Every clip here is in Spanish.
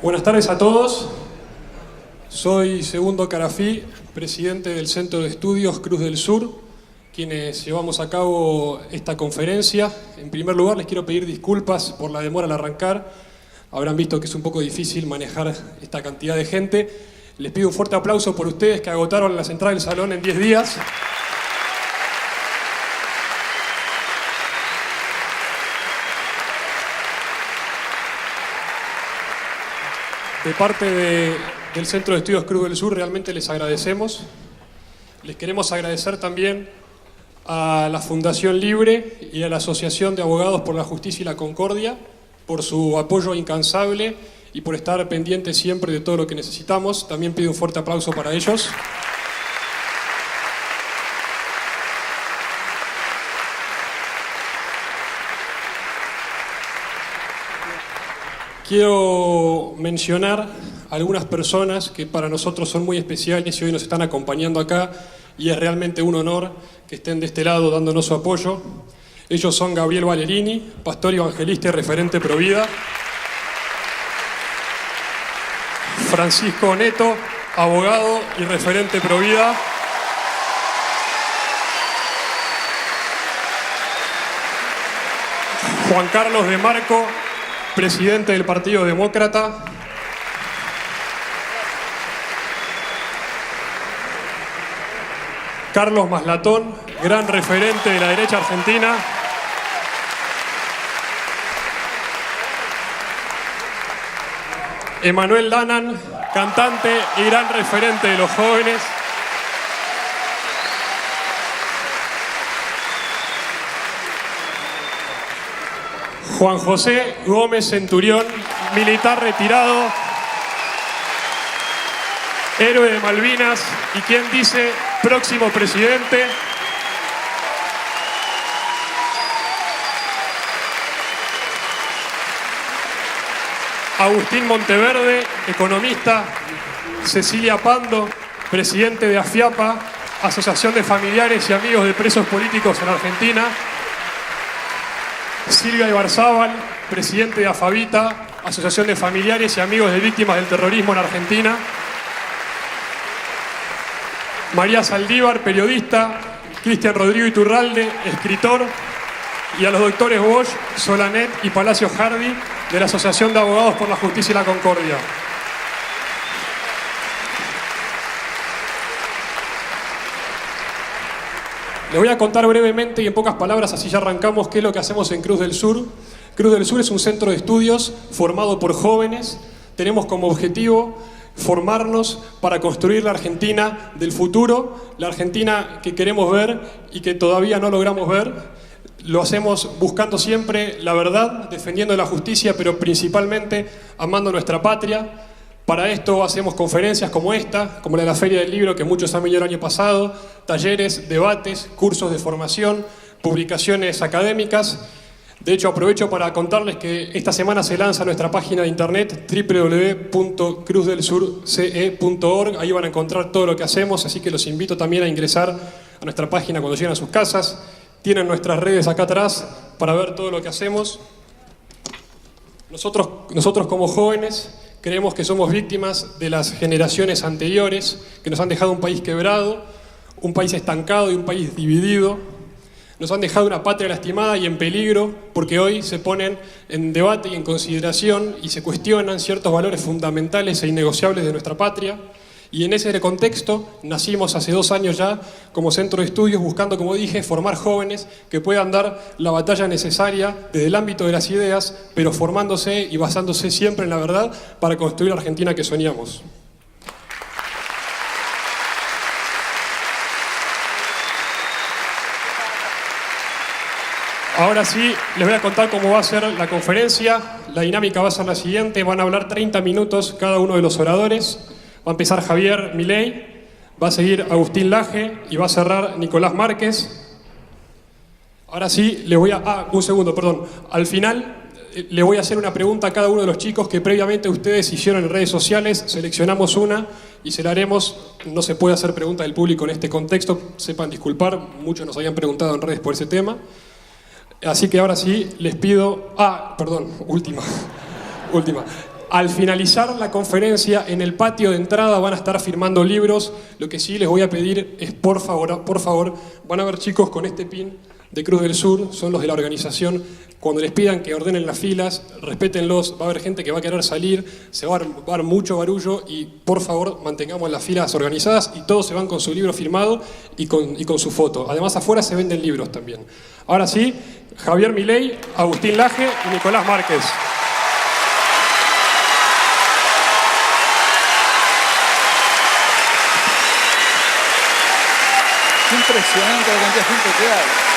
Buenas tardes a todos. Soy Segundo Carafí, presidente del Centro de Estudios Cruz del Sur, quienes llevamos a cabo esta conferencia. En primer lugar, les quiero pedir disculpas por la demora al arrancar. Habrán visto que es un poco difícil manejar esta cantidad de gente. Les pido un fuerte aplauso por ustedes que agotaron las entradas del salón en 10 días. De parte del Centro de Estudios Cruz del Sur realmente les agradecemos. Les queremos agradecer también a la Fundación Libre y a la Asociación de Abogados por la Justicia y la Concordia por su apoyo incansable y por estar pendientes siempre de todo lo que necesitamos. También pido un fuerte aplauso para ellos. Quiero mencionar a algunas personas que para nosotros son muy especiales y hoy nos están acompañando acá, y es realmente un honor que estén de este lado dándonos su apoyo. Ellos son Gabriel Valerini, pastor evangelista y referente Provida; Francisco Neto, abogado y referente Provida; Juan Carlos de Marco, presidente del Partido Demócrata; Carlos Maslatón, gran referente de la derecha argentina; Emanuel Danan, cantante y gran referente de los jóvenes; Juan José Gómez Centurión, militar retirado, héroe de Malvinas y quien dice próximo presidente; Agustín Monteverde, economista; Cecilia Pando, presidente de AFIAPA, Asociación de Familiares y Amigos de Presos Políticos en Argentina; Silvia Ibarzábal, presidente de AFAVITA, Asociación de Familiares y Amigos de Víctimas del Terrorismo en Argentina; María Saldívar, periodista; Cristian Rodrigo Iturralde, escritor; y a los doctores Bosch, Solanet y Palacio Hardy, de la Asociación de Abogados por la Justicia y la Concordia. Les voy a contar brevemente y en pocas palabras, así ya arrancamos, qué es lo que hacemos en Cruz del Sur. Cruz del Sur es un centro de estudios formado por jóvenes. Tenemos como objetivo formarnos para construir la Argentina del futuro, la Argentina que queremos ver y que todavía no logramos ver. Lo hacemos buscando siempre la verdad, defendiendo la justicia, pero principalmente amando nuestra patria. Para esto hacemos conferencias como esta, como la de la Feria del Libro, que muchos han venido el año pasado, talleres, debates, cursos de formación, publicaciones académicas. De hecho, aprovecho para contarles que esta semana se lanza nuestra página de internet www.cruzdelsurce.org. Ahí van a encontrar todo lo que hacemos, así que los invito también a ingresar a nuestra página cuando lleguen a sus casas. Tienen nuestras redes acá atrás para ver todo lo que hacemos. Nosotros como jóvenes creemos que somos víctimas de las generaciones anteriores que nos han dejado un país quebrado, un país estancado y un país dividido. Nos han dejado una patria lastimada y en peligro porque hoy se ponen en debate y en consideración y se cuestionan ciertos valores fundamentales e innegociables de nuestra patria. Y en ese contexto nacimos hace 2 años ya como centro de estudios buscando, como dije, formar jóvenes que puedan dar la batalla necesaria desde el ámbito de las ideas, pero formándose y basándose siempre en la verdad para construir la Argentina que soñamos. Ahora sí, les voy a contar cómo va a ser la conferencia. La dinámica va a ser la siguiente: van a hablar 30 minutos cada uno de los oradores. Va a empezar Javier Milei, va a seguir Agustín Laje y va a cerrar Nicolás Márquez. Ahora sí, les voy a... un segundo, perdón. Al final le voy a hacer una pregunta a cada uno de los chicos que previamente ustedes hicieron en redes sociales. Seleccionamos una y se la haremos. No se puede hacer pregunta del público en este contexto. Sepan disculpar, muchos nos habían preguntado en redes por ese tema. Así que ahora sí, les pido... perdón, última. Al finalizar la conferencia, en el patio de entrada van a estar firmando libros. Lo que sí les voy a pedir es, por favor, van a ver chicos con este pin de Cruz del Sur, son los de la organización. Cuando les pidan que ordenen las filas, respétenlos, va a haber gente que va a querer salir, se va a dar mucho barullo y por favor mantengamos las filas organizadas y todos se van con su libro firmado y con su foto. Además afuera se venden libros también. Ahora sí, Javier Milei, Agustín Laje y Nicolás Márquez. Qué impresionante la cantidad de gente que hay.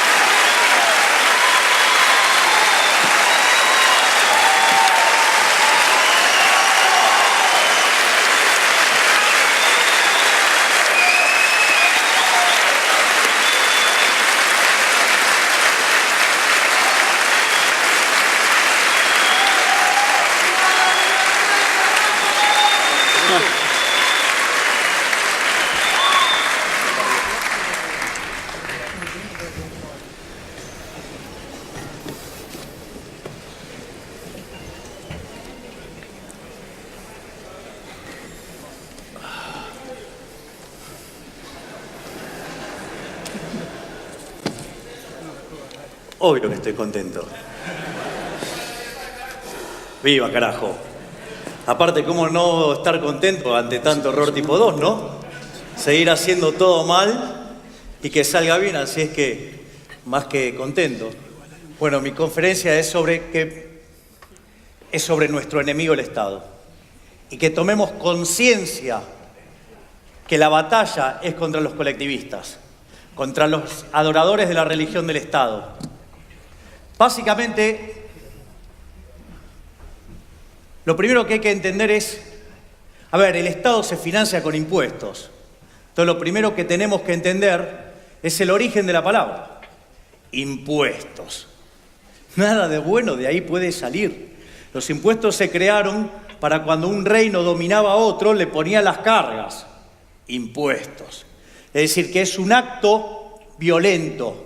Obvio que estoy contento. Viva, carajo. Aparte, ¿cómo no estar contento ante tanto error tipo 2, no? Seguir haciendo todo mal y que salga bien, así es que más que contento. Bueno, mi conferencia es sobre nuestro enemigo el Estado. Y que tomemos conciencia que la batalla es contra los colectivistas, contra los adoradores de la religión del Estado. Básicamente, lo primero que hay que entender es, el Estado se financia con impuestos. Entonces, lo primero que tenemos que entender es el origen de la palabra. Impuestos. Nada de bueno de ahí puede salir. Los impuestos se crearon para cuando un reino dominaba a otro, le ponía las cargas. Impuestos. Es decir, que es un acto violento.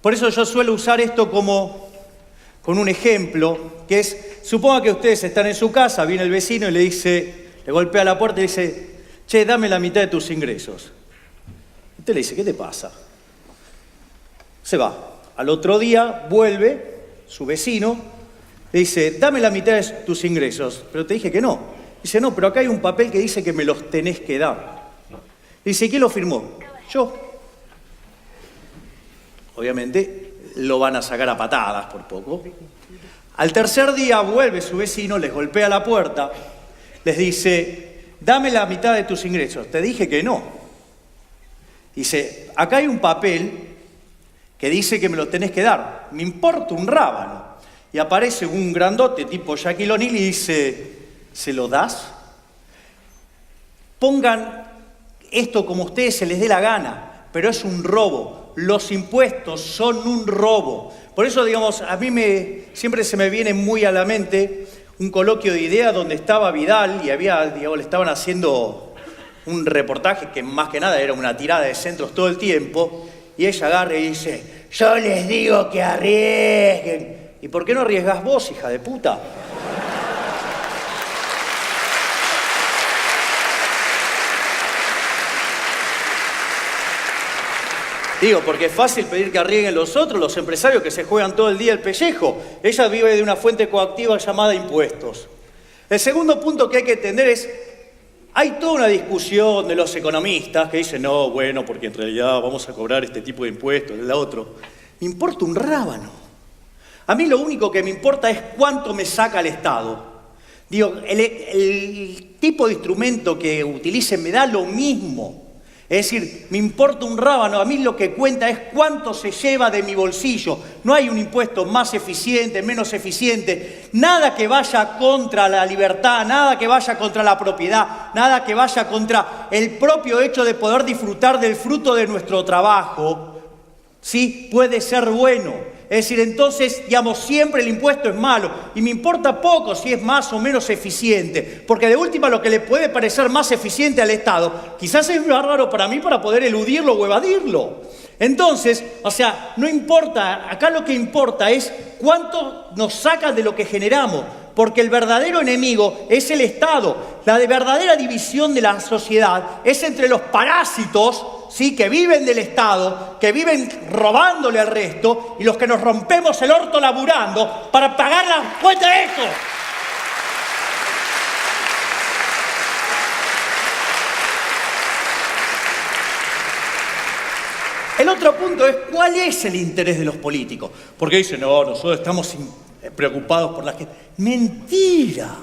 Por eso yo suelo usar esto con un ejemplo, que es, suponga que ustedes están en su casa, viene el vecino y le golpea la puerta y le dice, che, dame la mitad de tus ingresos. Usted le dice, ¿qué te pasa? Se va. Al otro día vuelve su vecino, le dice, dame la mitad de tus ingresos. Pero te dije que no. Dice, no, pero acá hay un papel que dice que me los tenés que dar. Dice, ¿quién lo firmó? Yo. Obviamente lo van a sacar a patadas por poco. Al tercer día vuelve su vecino, les golpea la puerta, les dice, dame la mitad de tus ingresos. Te dije que no. Dice, acá hay un papel que dice que me lo tenés que dar. Me importa un rábano. Y aparece un grandote tipo Shaquille O'Neal y dice, ¿se lo das? Pongan esto como a ustedes se les dé la gana, pero es un robo. Los impuestos son un robo. Por eso, digamos, a mí siempre se me viene muy a la mente un coloquio de ideas donde estaba Vidal y le estaban haciendo un reportaje que más que nada era una tirada de centros todo el tiempo, y ella agarra y dice, yo les digo que arriesguen. ¿Y por qué no arriesgás vos, hija de puta? Digo, porque es fácil pedir que arriesguen los otros, los empresarios que se juegan todo el día el pellejo. Ella vive de una fuente coactiva llamada impuestos. El segundo punto que hay que entender es, hay toda una discusión de los economistas que dicen, no, bueno, porque en realidad vamos a cobrar este tipo de impuestos, el otro. Me importa un rábano. A mí lo único que me importa es cuánto me saca el Estado. Digo, el tipo de instrumento que utilicen me da lo mismo. Es decir, me importa un rábano, a mí lo que cuenta es cuánto se lleva de mi bolsillo. No hay un impuesto más eficiente, menos eficiente, nada que vaya contra la libertad, nada que vaya contra la propiedad, nada que vaya contra el propio hecho de poder disfrutar del fruto de nuestro trabajo, ¿sí? Puede ser bueno. Es decir, entonces, digamos, siempre el impuesto es malo y me importa poco si es más o menos eficiente, porque de última lo que le puede parecer más eficiente al Estado, quizás es bárbaro para mí para poder eludirlo o evadirlo. Entonces, no importa, acá lo que importa es cuánto nos saca de lo que generamos, porque el verdadero enemigo es el Estado. La verdadera división de la sociedad es entre los parásitos, ¿sí?, que viven del Estado, que viven robándole al resto, y los que nos rompemos el orto laburando para pagar la cuenta de esto. El otro punto es, ¿cuál es el interés de los políticos? Porque dicen, no, nosotros estamos preocupados por la gente. ¡Mentira!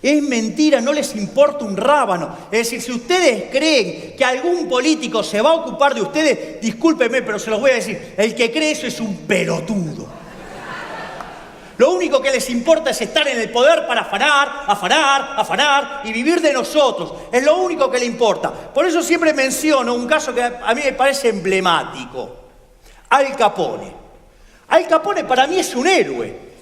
Es mentira, no les importa un rábano. Es decir, si ustedes creen que algún político se va a ocupar de ustedes, discúlpenme, pero se los voy a decir, el que cree eso es un pelotudo. Lo único que les importa es estar en el poder para afanar y vivir de nosotros. Es lo único que le importa. Por eso siempre menciono un caso que a mí me parece emblemático. Al Capone. Al Capone para mí es un héroe.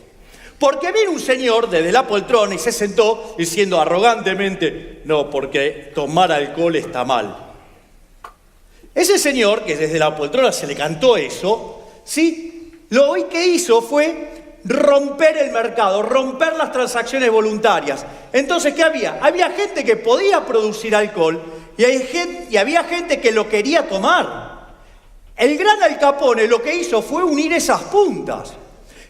Porque vino un señor desde la poltrona y se sentó diciendo arrogantemente, no, porque tomar alcohol está mal. Ese señor, que desde la poltrona se le cantó eso, ¿sí?, lo que hizo fue romper el mercado, romper las transacciones voluntarias. Entonces, ¿qué había? Había gente que podía producir alcohol y había gente que lo quería tomar. El gran Al Capone lo que hizo fue unir esas puntas.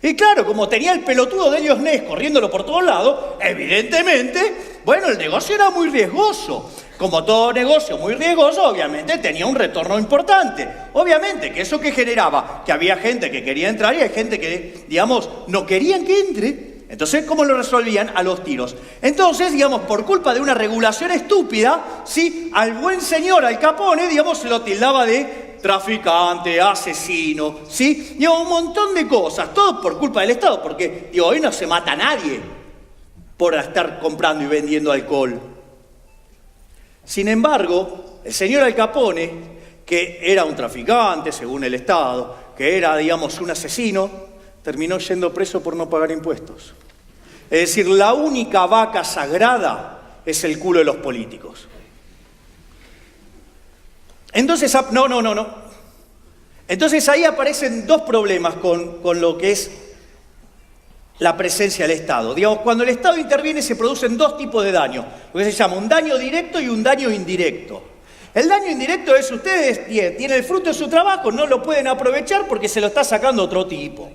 Y claro, como tenía el pelotudo de Elliot Ness corriéndolo por todos lados, evidentemente, bueno, el negocio era muy riesgoso. Como todo negocio muy riesgoso, obviamente tenía un retorno importante. Obviamente, que eso que generaba, que había gente que quería entrar y hay gente que, digamos, no querían que entre. Entonces, ¿cómo lo resolvían? A los tiros. Entonces, digamos, por culpa de una regulación estúpida, ¿sí?, al buen señor Al Capone, digamos, se lo tildaba de traficante, asesino, ¿sí? Digamos, un montón de cosas, todo por culpa del Estado, porque, digo, hoy no se mata a nadie por estar comprando y vendiendo alcohol. Sin embargo, el señor Al Capone, que era un traficante, según el Estado, que era, digamos, un asesino, terminó yendo preso por no pagar impuestos. Es decir, la única vaca sagrada es el culo de los políticos. Entonces, no. Entonces ahí aparecen dos problemas con lo que es la presencia del Estado. Digamos, cuando el Estado interviene se producen dos tipos de daño, lo que se llama un daño directo y un daño indirecto. El daño indirecto es ustedes tienen el fruto de su trabajo, no lo pueden aprovechar porque se lo está sacando otro tipo,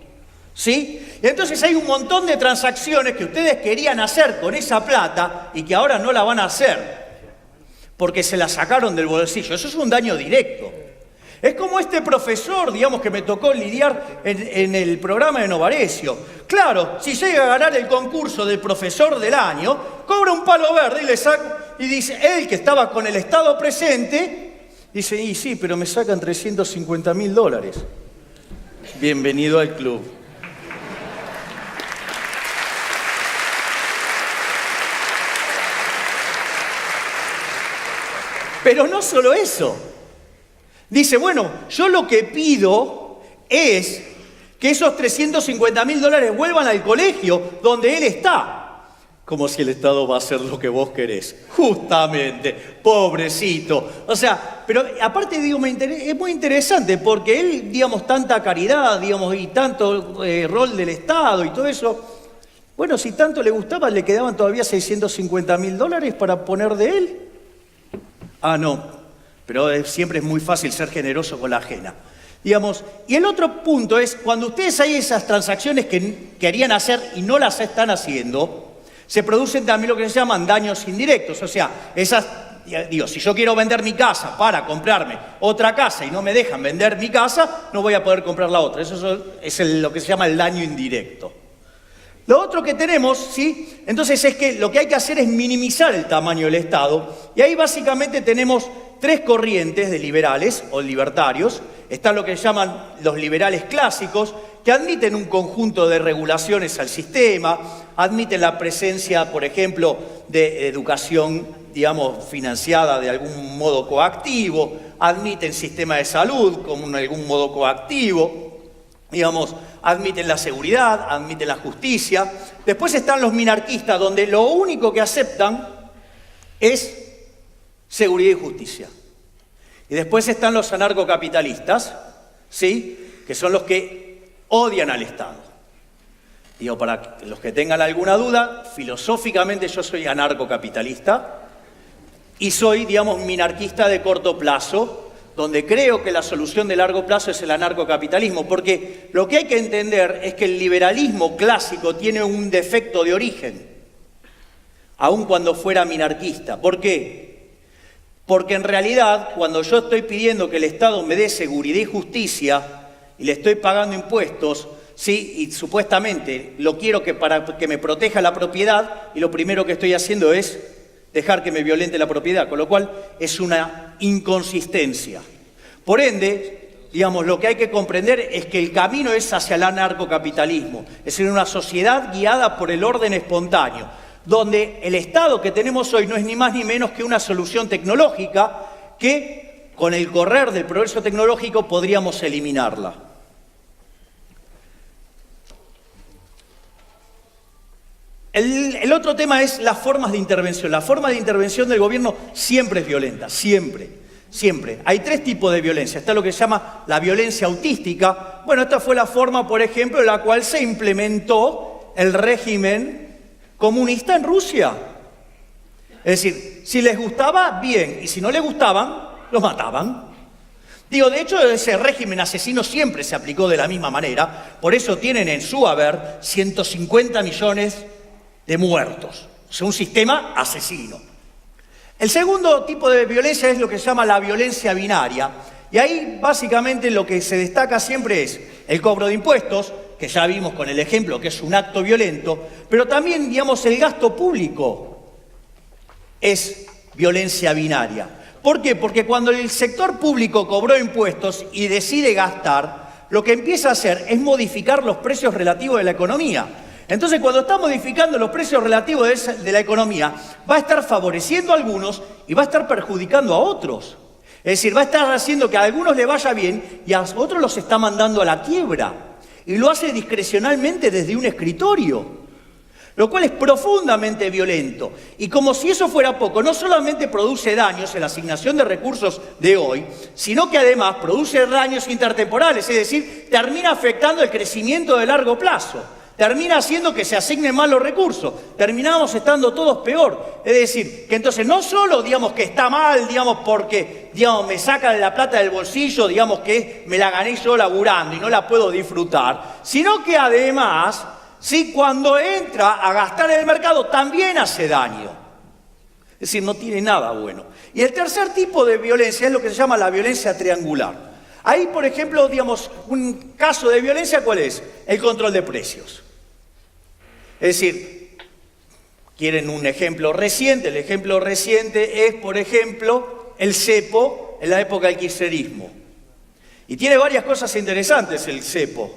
¿sí? Y entonces hay un montón de transacciones que ustedes querían hacer con esa plata y que ahora no la van a hacer porque se la sacaron del bolsillo. Eso es un daño directo. Es como este profesor, digamos, que me tocó lidiar en el programa de Novarecio. Claro, si llega a ganar el concurso del profesor del año, cobra un palo verde y dice, él que estaba con el Estado presente, dice, y sí, pero me sacan $350.000. Bienvenido al club. Pero no solo eso. Dice, bueno, yo lo que pido es que esos $350.000 vuelvan al colegio donde él está. Como si el Estado va a hacer lo que vos querés. Justamente, pobrecito. O sea, pero aparte, digo, es muy interesante porque él, digamos, tanta caridad, digamos, y tanto rol del Estado y todo eso. Bueno, si tanto le gustaba, le quedaban todavía $650.000 para poner de él. Ah, no, pero siempre es muy fácil ser generoso con la ajena. Digamos, y el otro punto es, cuando ustedes hay esas transacciones que querían hacer y no las están haciendo, se producen también lo que se llaman daños indirectos. O sea, si yo quiero vender mi casa para comprarme otra casa y no me dejan vender mi casa, no voy a poder comprar la otra. Eso es lo que se llama el daño indirecto. Lo otro que tenemos, ¿sí? Entonces es que lo que hay que hacer es minimizar el tamaño del Estado. Y ahí básicamente tenemos tres corrientes de liberales o libertarios. Están lo que llaman los liberales clásicos, que admiten un conjunto de regulaciones al sistema, admiten la presencia, por ejemplo, de educación, digamos, financiada de algún modo coactivo, admiten sistema de salud como en algún modo coactivo, digamos, admiten la seguridad, admiten la justicia. Después están los minarquistas, donde lo único que aceptan es seguridad y justicia. Y después están los anarcocapitalistas, ¿sí?, que son los que odian al Estado. Digo, para los que tengan alguna duda, filosóficamente yo soy anarcocapitalista y soy, digamos, minarquista de corto plazo, donde creo que la solución de largo plazo es el anarcocapitalismo, porque lo que hay que entender es que el liberalismo clásico tiene un defecto de origen, aun cuando fuera minarquista. ¿Por qué? Porque en realidad, cuando yo estoy pidiendo que el Estado me dé seguridad y justicia y le estoy pagando impuestos, sí, y supuestamente lo quiero para que me proteja la propiedad, y lo primero que estoy haciendo es dejar que me violente la propiedad, con lo cual es una inconsistencia. Por ende, digamos, lo que hay que comprender es que el camino es hacia el anarcocapitalismo, es decir, una sociedad guiada por el orden espontáneo, donde el Estado que tenemos hoy no es ni más ni menos que una solución tecnológica que, con el correr del progreso tecnológico, podríamos eliminarla. El otro tema es las formas de intervención. La forma de intervención del gobierno siempre es violenta, siempre, siempre. Hay tres tipos de violencia. Está lo que se llama la violencia autística. Bueno, esta fue la forma, por ejemplo, en la cual se implementó el régimen comunista en Rusia. Es decir, si les gustaba, bien, y si no les gustaban, los mataban. Digo, de hecho, ese régimen asesino siempre se aplicó de la misma manera. Por eso tienen en su haber 150 millones de muertos. O sea, un sistema asesino. El segundo tipo de violencia es lo que se llama la violencia binaria. Y ahí, básicamente, lo que se destaca siempre es el cobro de impuestos, que ya vimos con el ejemplo que es un acto violento, pero también, digamos, el gasto público es violencia binaria. ¿Por qué? Porque cuando el sector público cobró impuestos y decide gastar, lo que empieza a hacer es modificar los precios relativos de la economía. Entonces, cuando está modificando los precios relativos de la economía, va a estar favoreciendo a algunos y va a estar perjudicando a otros. Es decir, va a estar haciendo que a algunos les vaya bien y a otros los está mandando a la quiebra. Y lo hace discrecionalmente desde un escritorio, lo cual es profundamente violento. Y como si eso fuera poco, no solamente produce daños en la asignación de recursos de hoy, sino que además produce daños intertemporales, es decir, termina afectando el crecimiento de largo plazo. Termina haciendo que se asignen mal los recursos, terminamos estando todos peor. Es decir, que entonces no solo, digamos, que está mal, digamos, porque, digamos, me sacan la plata del bolsillo, digamos, que me la gané yo laburando y no la puedo disfrutar, sino que además, sí, cuando entra a gastar en el mercado también hace daño. Es decir, no tiene nada bueno. Y el tercer tipo de violencia es lo que se llama la violencia triangular. Ahí, por ejemplo, digamos, un caso de violencia, ¿cuál es? El control de precios. Es decir, quieren un ejemplo reciente. El ejemplo reciente es, por ejemplo, el cepo en la época del kirchnerismo. Y tiene varias cosas interesantes el cepo,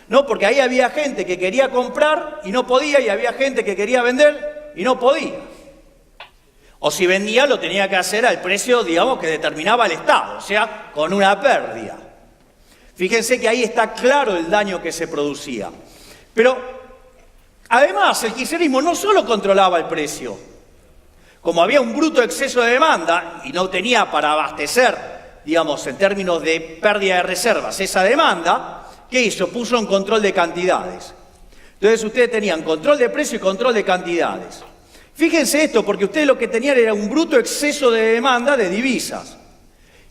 ¿no? Porque ahí había gente que quería comprar y no podía, y había gente que quería vender y no podía. O si vendía, lo tenía que hacer al precio, digamos, que determinaba el Estado, o sea, con una pérdida. Fíjense que ahí está claro el daño que se producía. Pero además, el kirchnerismo no solo controlaba el precio. Como había un bruto exceso de demanda y no tenía para abastecer, digamos, en términos de pérdida de reservas, esa demanda, ¿qué hizo? Puso un control de cantidades. Entonces ustedes tenían control de precio y control de cantidades. Fíjense esto, porque ustedes lo que tenían era un bruto exceso de demanda de divisas.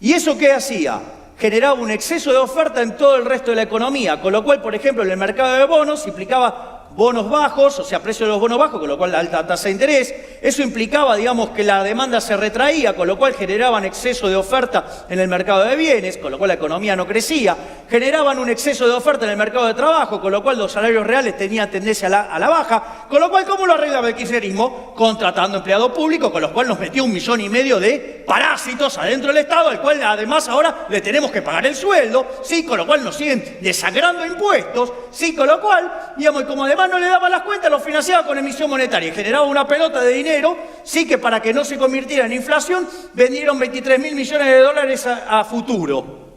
¿Y eso qué hacía? Generaba un exceso de oferta en todo el resto de la economía, con lo cual, por ejemplo, en el mercado de bonos implicaba bonos bajos, o sea, precio de los bonos bajos, con lo cual la alta tasa de interés. Eso implicaba, digamos, que la demanda se retraía, con lo cual generaban exceso de oferta en el mercado de bienes, con lo cual la economía no crecía. Generaban un exceso de oferta en el mercado de trabajo, con lo cual los salarios reales tenían tendencia a la baja. Con lo cual, ¿cómo lo arreglaba el kirchnerismo? Contratando empleado público, con lo cual nos metió 1,5 millones de parásitos adentro del Estado, al cual además ahora le tenemos que pagar el sueldo, ¿sí? Con lo cual nos siguen desagrando impuestos, ¿sí? Con lo cual, digamos, como además no le daban las cuentas, lo financiaba con emisión monetaria y generaba una pelota de dinero, sí, que para que no se convirtiera en inflación, vendieron 23.000 millones de dólares a futuro.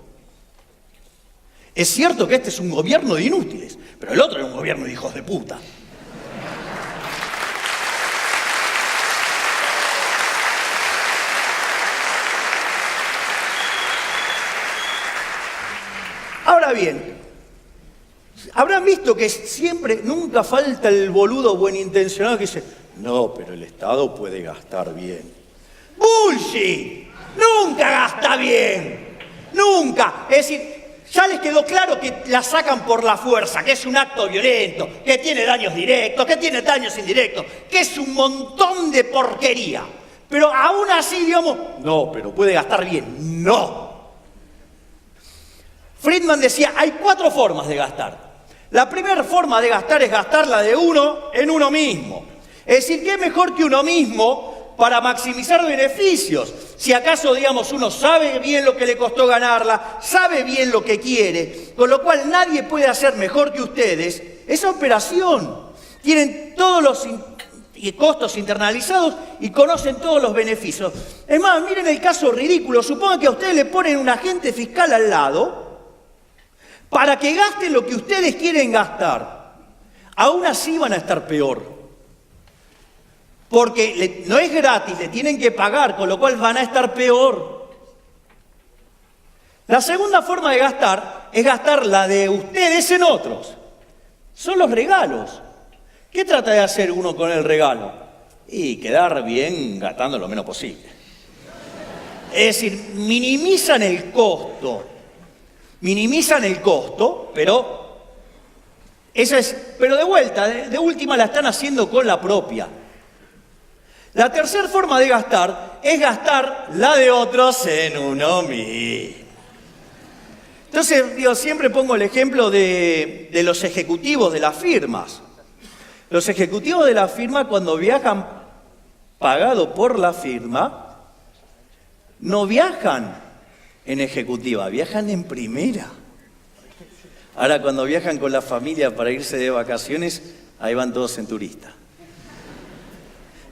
Es cierto que este es un gobierno de inútiles, pero el otro era un gobierno de hijos de puta. Ahora bien, Habrán visto que siempre, nunca falta el boludo buenintencionado que dice, no, pero el Estado puede gastar bien. ¡Bullshit! ¡Nunca gasta bien! ¡Nunca! Es decir, ya les quedó claro que la sacan por la fuerza, que es un acto violento, que tiene daños directos, que tiene daños indirectos, que es un montón de porquería. Pero aún así, digamos, no, pero puede gastar bien. ¡No! Friedman decía, hay 4 formas de gastar. La primera forma de gastar es gastar la de uno en uno mismo. Es decir, ¿qué mejor que uno mismo para maximizar beneficios? Si acaso, digamos, uno sabe bien lo que le costó ganarla, sabe bien lo que quiere, con lo cual nadie puede hacer mejor que ustedes esa operación. Tienen todos los costos internalizados y conocen todos los beneficios. Es más, miren el caso ridículo. Supongan que a ustedes le ponen un agente fiscal al lado para que gasten lo que ustedes quieren gastar. Aún así van a estar peor. Porque no es gratis, le tienen que pagar, con lo cual van a estar peor. La segunda forma de gastar es gastar la de ustedes en otros. Son los regalos. ¿Qué trata de hacer uno con el regalo? Y quedar bien gastando lo menos posible. Es decir, minimizan el costo. Minimizan el costo, pero de vuelta, de última la están haciendo con la propia. La tercera forma de gastar es gastar la de otros en uno mismo. Entonces, siempre pongo el ejemplo de los ejecutivos de las firmas. Los ejecutivos de la firma, cuando viajan pagado por la firma, no viajan en ejecutiva, viajan en primera. Ahora, cuando viajan con la familia para irse de vacaciones, ahí van todos en turista.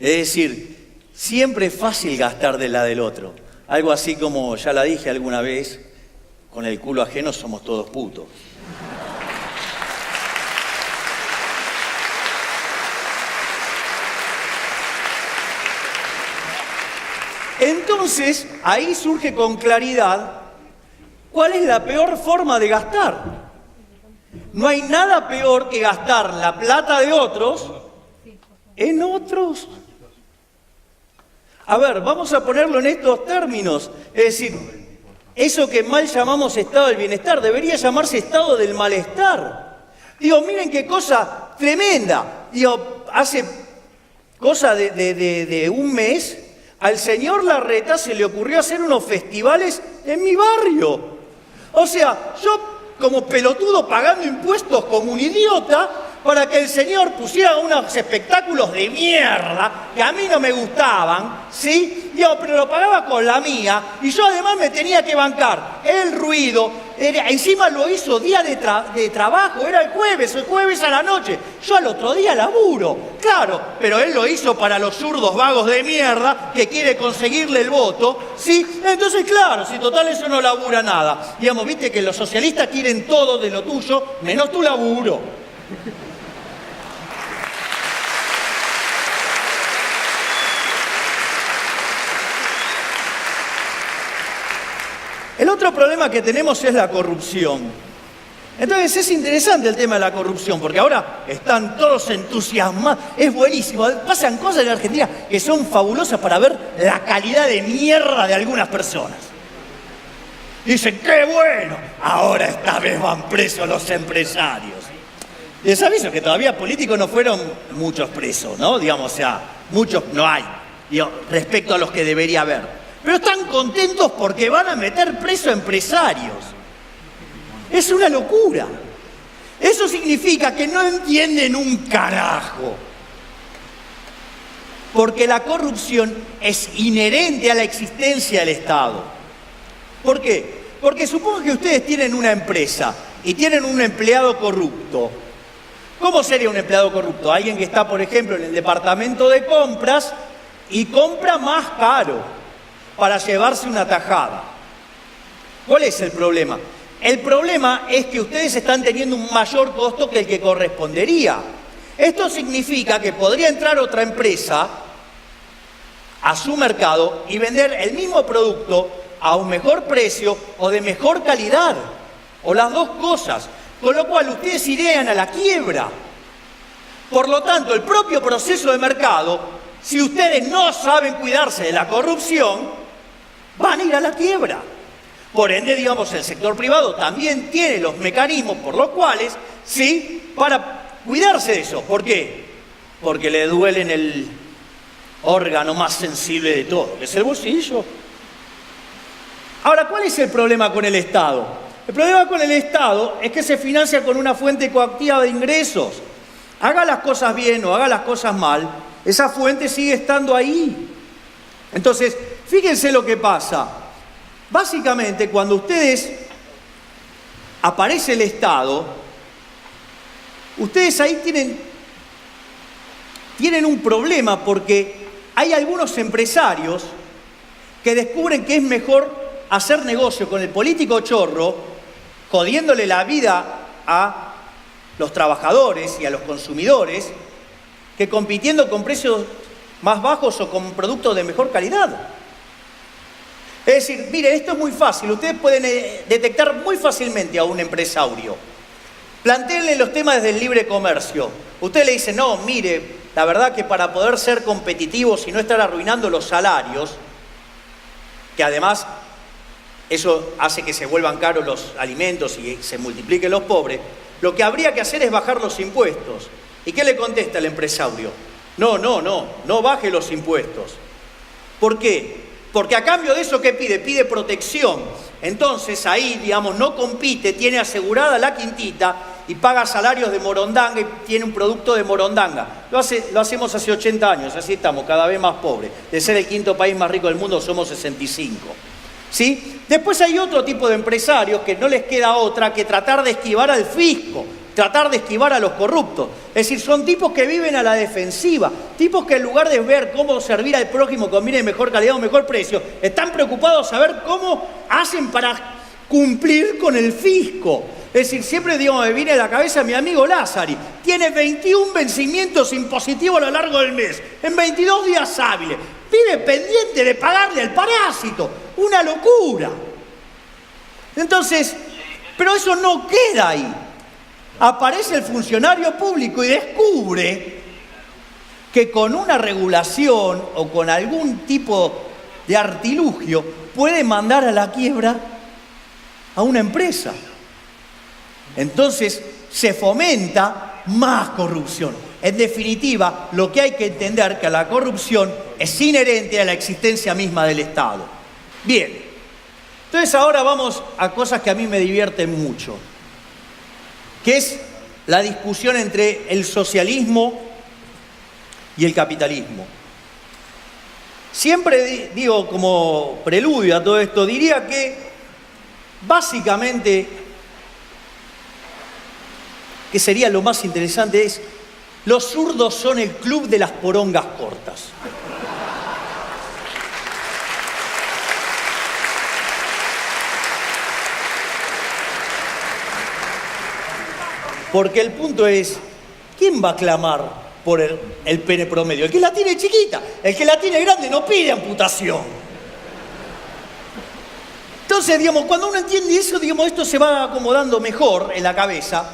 Es decir, siempre es fácil gastar de la del otro. Algo así como, ya la dije alguna vez, con el culo ajeno somos todos putos. Entonces, ahí surge con claridad cuál es la peor forma de gastar. No hay nada peor que gastar la plata de otros en otros. A ver, vamos a ponerlo en estos términos. Es decir, eso que mal llamamos estado del bienestar debería llamarse estado del malestar. Miren qué cosa tremenda. Hace cosa de un mes, al señor Larreta se le ocurrió hacer unos festivales en mi barrio. O sea, yo como pelotudo pagando impuestos como un idiota para que el señor pusiera unos espectáculos de mierda que a mí no me gustaban, ¿sí? Pero lo pagaba con la mía y yo además me tenía que bancar el ruido. Encima lo hizo día de trabajo, era el jueves a la noche. Yo al otro día laburo, claro, pero él lo hizo para los zurdos vagos de mierda que quiere conseguirle el voto, ¿sí? Entonces, claro, si total eso no labura nada. Viste que los socialistas quieren todo de lo tuyo, menos tu laburo. El otro problema que tenemos es la corrupción. Entonces es interesante el tema de la corrupción, porque ahora están todos entusiasmados, es buenísimo. Pasan cosas en Argentina que son fabulosas para ver la calidad de mierda de algunas personas. Dicen, ¡qué bueno! Ahora esta vez van presos los empresarios. Les aviso que todavía políticos no fueron muchos presos, ¿no? O sea, muchos no hay, respecto a los que debería haber. Pero están contentos porque van a meter preso a empresarios. Es una locura. Eso significa que no entienden un carajo. Porque la corrupción es inherente a la existencia del Estado. ¿Por qué? Porque supongo que ustedes tienen una empresa y tienen un empleado corrupto. ¿Cómo sería un empleado corrupto? Alguien que está, por ejemplo, en el departamento de compras y compra más caro para llevarse una tajada. ¿Cuál es el problema? El problema es que ustedes están teniendo un mayor costo que el que correspondería. Esto significa que podría entrar otra empresa a su mercado y vender el mismo producto a un mejor precio o de mejor calidad, o las dos cosas. con lo cual ustedes irían a la quiebra. Por lo tanto, el propio proceso de mercado, si ustedes no saben cuidarse de la corrupción, van a ir a la quiebra. Por ende, digamos, el sector privado también tiene los mecanismos por los cuales, sí, para cuidarse de eso. ¿Por qué? Porque le duelen el órgano más sensible de todo, que es el bolsillo. Ahora, ¿cuál es el problema con el Estado? El problema con el Estado es que se financia con una fuente coactiva de ingresos. Haga las cosas bien o haga las cosas mal, esa fuente sigue estando ahí. Entonces, fíjense lo que pasa. Básicamente, cuando ustedes aparece el Estado, ustedes ahí tienen un problema porque hay algunos empresarios que descubren que es mejor hacer negocio con el político chorro, jodiéndole la vida a los trabajadores y a los consumidores, que compitiendo con precios más bajos o con productos de mejor calidad. Es decir, mire, esto es muy fácil. Ustedes pueden detectar muy fácilmente a un empresario. Plantéenle los temas del libre comercio. Usted le dice, no, mire, la verdad que para poder ser competitivos y no estar arruinando los salarios, que además eso hace que se vuelvan caros los alimentos y se multipliquen los pobres, lo que habría que hacer es bajar los impuestos. ¿Y qué le contesta el empresario? No baje los impuestos. ¿Por qué? Porque a cambio de eso, ¿qué pide? Pide protección. Entonces ahí, digamos, no compite, tiene asegurada la quintita y paga salarios de morondanga y tiene un producto de morondanga. Lo hacemos hace 80 años, así estamos, cada vez más pobres. De ser el quinto país más rico del mundo, somos 65. ¿Sí? Después hay otro tipo de empresarios que no les queda otra que tratar de esquivar al fisco, tratar de esquivar a los corruptos. Es decir, son tipos que viven a la defensiva, tipos que en lugar de ver cómo servir al prójimo con bienes de mejor calidad o mejor precio, están preocupados a ver cómo hacen para cumplir con el fisco. Es decir, siempre digo, me viene a la cabeza mi amigo Lázari, tiene 21 vencimientos impositivos a lo largo del mes, en 22 días hábiles, vive pendiente de pagarle al parásito, una locura. Entonces, pero eso no queda ahí. Aparece el funcionario público y descubre que con una regulación o con algún tipo de artilugio puede mandar a la quiebra a una empresa. Entonces se fomenta más corrupción. En definitiva, lo que hay que entender es que la corrupción es inherente a la existencia misma del Estado. Bien, entonces ahora vamos a cosas que a mí me divierten mucho, que es la discusión entre el socialismo y el capitalismo. Siempre digo, como preludio a todo esto, diría que básicamente, que sería lo más interesante, es los zurdos son el club de las porongas cortas. Porque el punto es, ¿quién va a clamar por el pene promedio? El que la tiene chiquita. El que la tiene grande no pide amputación. Entonces, digamos, cuando uno entiende eso, digamos, esto se va acomodando mejor en la cabeza,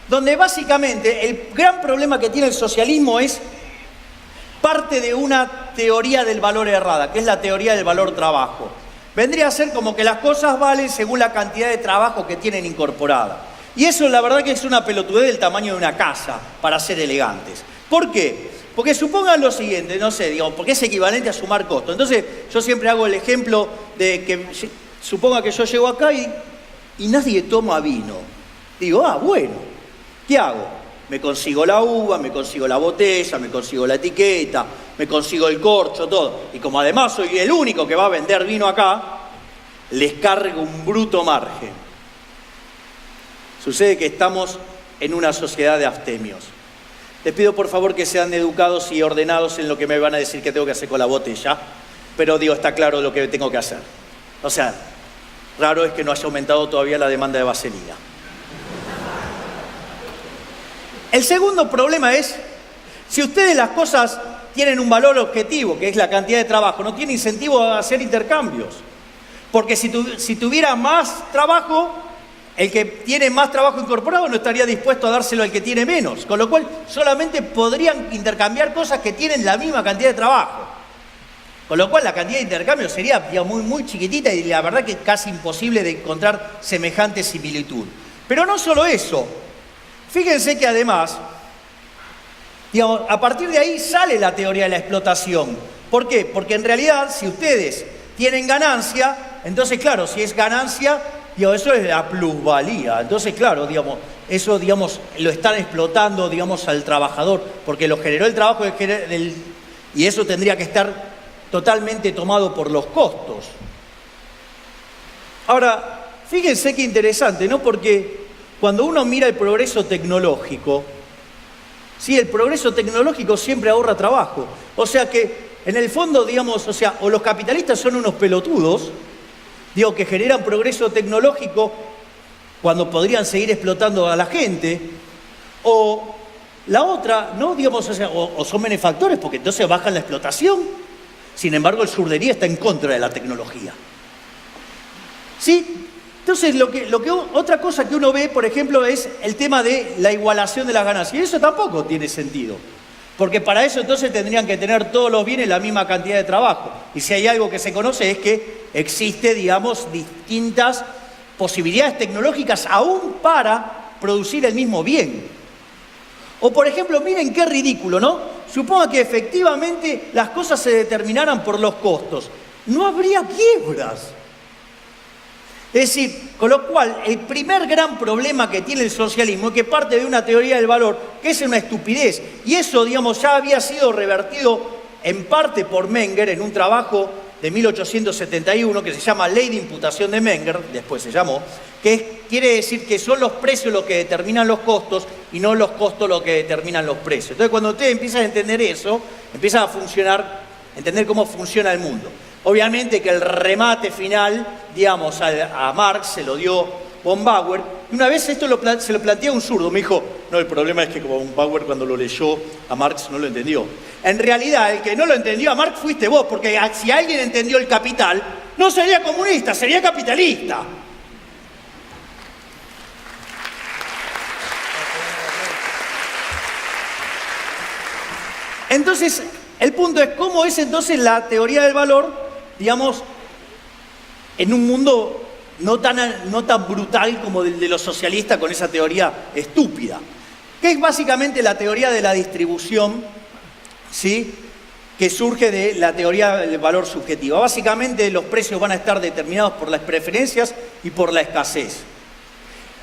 donde básicamente el gran problema que tiene el socialismo es parte de una teoría del valor errada, que es la teoría del valor trabajo. Vendría a ser como que las cosas valen según la cantidad de trabajo que tienen incorporada. Y eso la verdad que es una pelotudez del tamaño de una casa, para ser elegantes. ¿Por qué? Porque supongan lo siguiente, no sé, digo, porque es equivalente a sumar costo. Entonces yo siempre hago el ejemplo de que suponga que yo llego acá y nadie toma vino. Digo, bueno, ¿qué hago? Me consigo la uva, me consigo la botella, me consigo la etiqueta, me consigo el corcho, todo. Y como además soy el único que va a vender vino acá, les cargo un bruto margen. Sucede que estamos en una sociedad de abstemios. Les pido por favor que sean educados y ordenados en lo que me van a decir que tengo que hacer con la botella, pero digo, está claro lo que tengo que hacer. O sea, raro es que no haya aumentado todavía la demanda de vaselina. El segundo problema es, si ustedes las cosas tienen un valor objetivo, que es la cantidad de trabajo, no tiene incentivo a hacer intercambios. Porque si tuviera más trabajo, el que tiene más trabajo incorporado no estaría dispuesto a dárselo al que tiene menos, con lo cual solamente podrían intercambiar cosas que tienen la misma cantidad de trabajo. Con lo cual la cantidad de intercambio sería muy, muy chiquitita y la verdad que casi imposible de encontrar semejante similitud. Pero no solo eso, fíjense que además, digamos, a partir de ahí sale la teoría de la explotación. ¿Por qué? Porque en realidad si ustedes tienen ganancia, entonces claro, si es ganancia, digamos, eso es la plusvalía. Entonces claro, digamos, eso digamos, lo están explotando digamos, al trabajador, porque lo generó el trabajo y eso tendría que estar totalmente tomado por los costos. Ahora, fíjense qué interesante, ¿no? Porque cuando uno mira el progreso tecnológico, sí, el progreso tecnológico siempre ahorra trabajo. O sea que, en el fondo, digamos, o sea, o los capitalistas son unos pelotudos, digo, que generan progreso tecnológico cuando podrían seguir explotando a la gente, o la otra, ¿no? Digamos, o sea, o son benefactores, porque entonces bajan la explotación. Sin embargo, el surdería está en contra de la tecnología. ¿Sí? Entonces, otra cosa que uno ve, por ejemplo, es el tema de la igualación de las ganancias. Y eso tampoco tiene sentido. Porque para eso entonces tendrían que tener todos los bienes la misma cantidad de trabajo. Y si hay algo que se conoce es que existe, digamos, distintas posibilidades tecnológicas aún para producir el mismo bien. O, por ejemplo, miren qué ridículo, ¿no? Suponga que efectivamente las cosas se determinaran por los costos. No habría quiebras. Es decir, con lo cual, el primer gran problema que tiene el socialismo es que parte de una teoría del valor que es una estupidez. Y eso, digamos, ya había sido revertido en parte por Menger en un trabajo de 1871 que se llama Ley de Imputación de Menger, después se llamó, que quiere decir que son los precios los que determinan los costos y no los costos los que determinan los precios. Entonces, cuando ustedes empiezan a entender eso, empiezan a funcionar, entender cómo funciona el mundo. Obviamente que el remate final, digamos, a Marx se lo dio von Bauer. Y una vez esto se lo plantea un zurdo, me dijo, no, el problema es que como von Bauer cuando lo leyó a Marx no lo entendió. En realidad, el que no lo entendió a Marx fuiste vos, porque si alguien entendió el capital, no sería comunista, sería capitalista. Entonces, el punto es cómo es entonces la teoría del valor, digamos, en un mundo no tan brutal como el de los socialistas con esa teoría estúpida, que es básicamente la teoría de la distribución, ¿sí?, que surge de la teoría del valor subjetiva. Básicamente los precios van a estar determinados por las preferencias y por la escasez.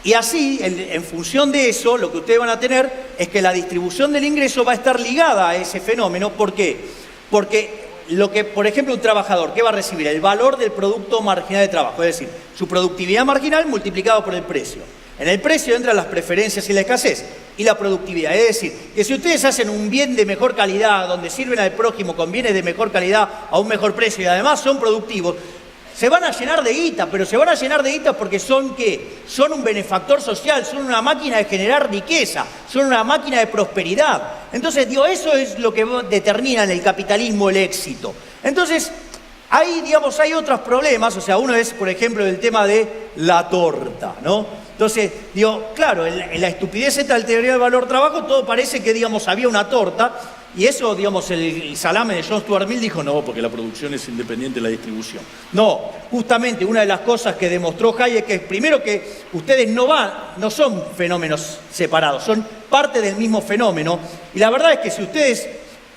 Y así, en función de eso, lo que ustedes van a tener es que la distribución del ingreso va a estar ligada a ese fenómeno. ¿Por qué? Porque por ejemplo, un trabajador, ¿qué va a recibir? El valor del producto marginal de trabajo, es decir, su productividad marginal multiplicado por el precio. En el precio entran las preferencias y la escasez y la productividad. Es decir, que si ustedes hacen un bien de mejor calidad, donde sirven al prójimo con bienes de mejor calidad a un mejor precio y además son productivos, se van a llenar de guita, pero se van a llenar de guita porque son ¿qué? Son un benefactor social, son una máquina de generar riqueza, son una máquina de prosperidad. Entonces, digo, eso es lo que determina en el capitalismo el éxito. Entonces, ahí, digamos, hay otros problemas, o sea, uno es, por ejemplo, el tema de la torta, ¿no? Entonces, digo, claro, en la estupidez esta del teoría del valor trabajo, todo parece que, digamos, había una torta, y eso, digamos, el salame de John Stuart Mill dijo, no, porque la producción es independiente de la distribución. No, justamente una de las cosas que demostró Hayek es, primero, que ustedes no son fenómenos separados, son parte del mismo fenómeno, y la verdad es que si ustedes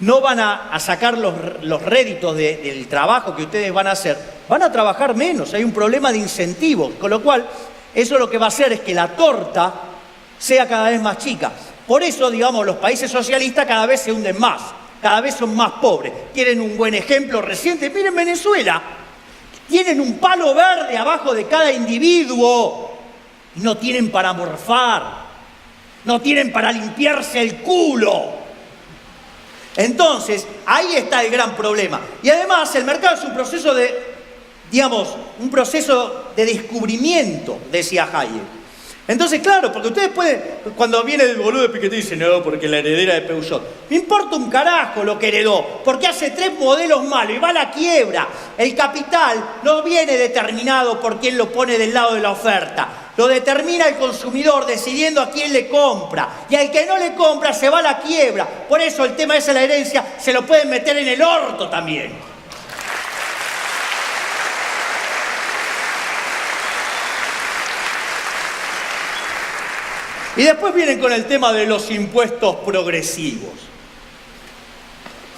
no van a sacar los réditos del trabajo que ustedes van a hacer, van a trabajar menos, hay un problema de incentivos, con lo cual, eso lo que va a hacer es que la torta sea cada vez más chica. Por eso, digamos, los países socialistas cada vez se hunden más, cada vez son más pobres. ¿Quieren un buen ejemplo reciente? Miren Venezuela, tienen un palo verde abajo de cada individuo y no tienen para morfar, no tienen para limpiarse el culo. Entonces, ahí está el gran problema. Y además, el mercado es un proceso un proceso de descubrimiento, decía Hayek. Entonces, claro, porque ustedes pueden, cuando viene el boludo de Piketty y dice, no, porque la heredera de Peugeot, me importa un carajo lo que heredó, porque hace 3 modelos malos y va a la quiebra. El capital no viene determinado por quién lo pone del lado de la oferta. Lo determina el consumidor decidiendo a quién le compra. Y al que no le compra se va a la quiebra. Por eso el tema ese de la herencia se lo pueden meter en el orto también. Y después vienen con el tema de los impuestos progresivos.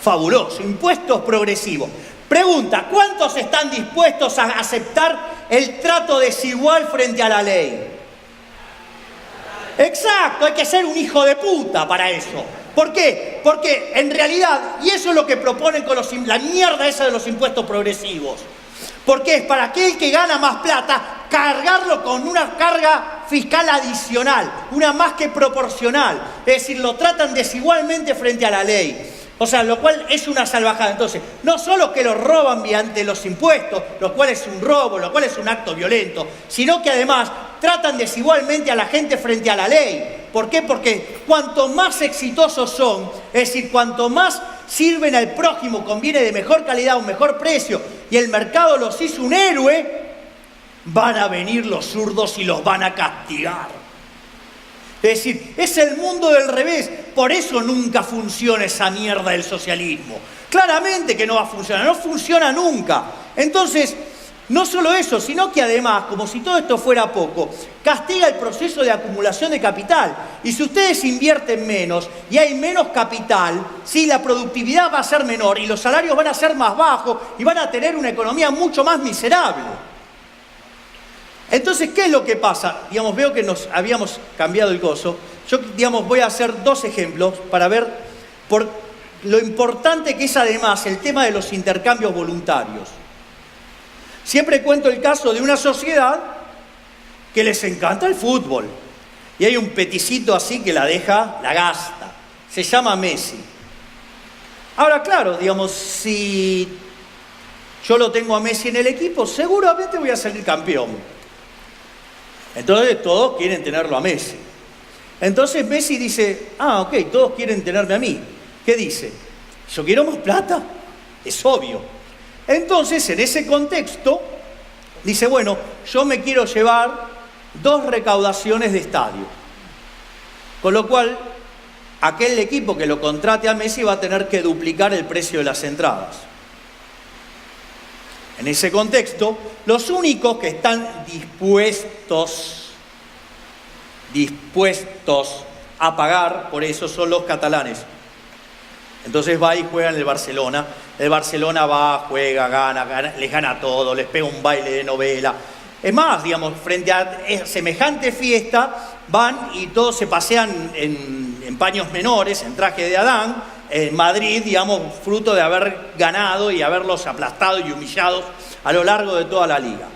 Fabuloso, impuestos progresivos. Pregunta, ¿cuántos están dispuestos a aceptar el trato desigual frente a la ley? Exacto, hay que ser un hijo de puta para eso. ¿Por qué? Porque en realidad, y eso es lo que proponen con la mierda esa de los impuestos progresivos, porque es para aquel que gana más plata, cargarlo con una carga fiscal adicional, una más que proporcional. Es decir, lo tratan desigualmente frente a la ley. O sea, lo cual es una salvajada. Entonces, no solo que lo roban mediante los impuestos, lo cual es un robo, lo cual es un acto violento, sino que además tratan desigualmente a la gente frente a la ley. ¿Por qué? Porque cuanto más exitosos son, es decir, cuanto más sirven al prójimo, conviene de mejor calidad, un mejor precio, y el mercado los hizo un héroe, van a venir los zurdos y los van a castigar. Es decir, es el mundo del revés. Por eso nunca funciona esa mierda del socialismo. Claramente que no va a funcionar, no funciona nunca. Entonces, no solo eso, sino que además, como si todo esto fuera poco, castiga el proceso de acumulación de capital. Y si ustedes invierten menos y hay menos capital, sí, la productividad va a ser menor y los salarios van a ser más bajos y van a tener una economía mucho más miserable. Entonces, ¿qué es lo que pasa? Digamos, veo que nos habíamos cambiado el gozo. Yo, digamos, voy a hacer dos ejemplos para ver por lo importante que es además el tema de los intercambios voluntarios. Siempre cuento el caso de una sociedad que les encanta el fútbol. Y hay un peticito así que la gasta. Se llama Messi. Ahora, claro, digamos, si yo lo tengo a Messi en el equipo, seguramente voy a salir campeón. Entonces todos quieren tenerlo a Messi. Entonces Messi dice, ok, todos quieren tenerme a mí. ¿Qué dice? ¿Yo quiero más plata? Es obvio. Entonces, en ese contexto, dice, bueno, yo me quiero llevar 2 recaudaciones de estadio. Con lo cual, aquel equipo que lo contrate a Messi va a tener que duplicar el precio de las entradas. En ese contexto, los únicos que están dispuestos a pagar por eso son los catalanes. Entonces va y juega en el Barcelona. El Barcelona va, juega, gana, les gana todo, les pega un baile de novela. Es más, digamos, frente a semejante fiesta, van y todos se pasean en paños menores, en traje de Adán, en Madrid, digamos, fruto de haber ganado y haberlos aplastado y humillados a lo largo de toda la liga.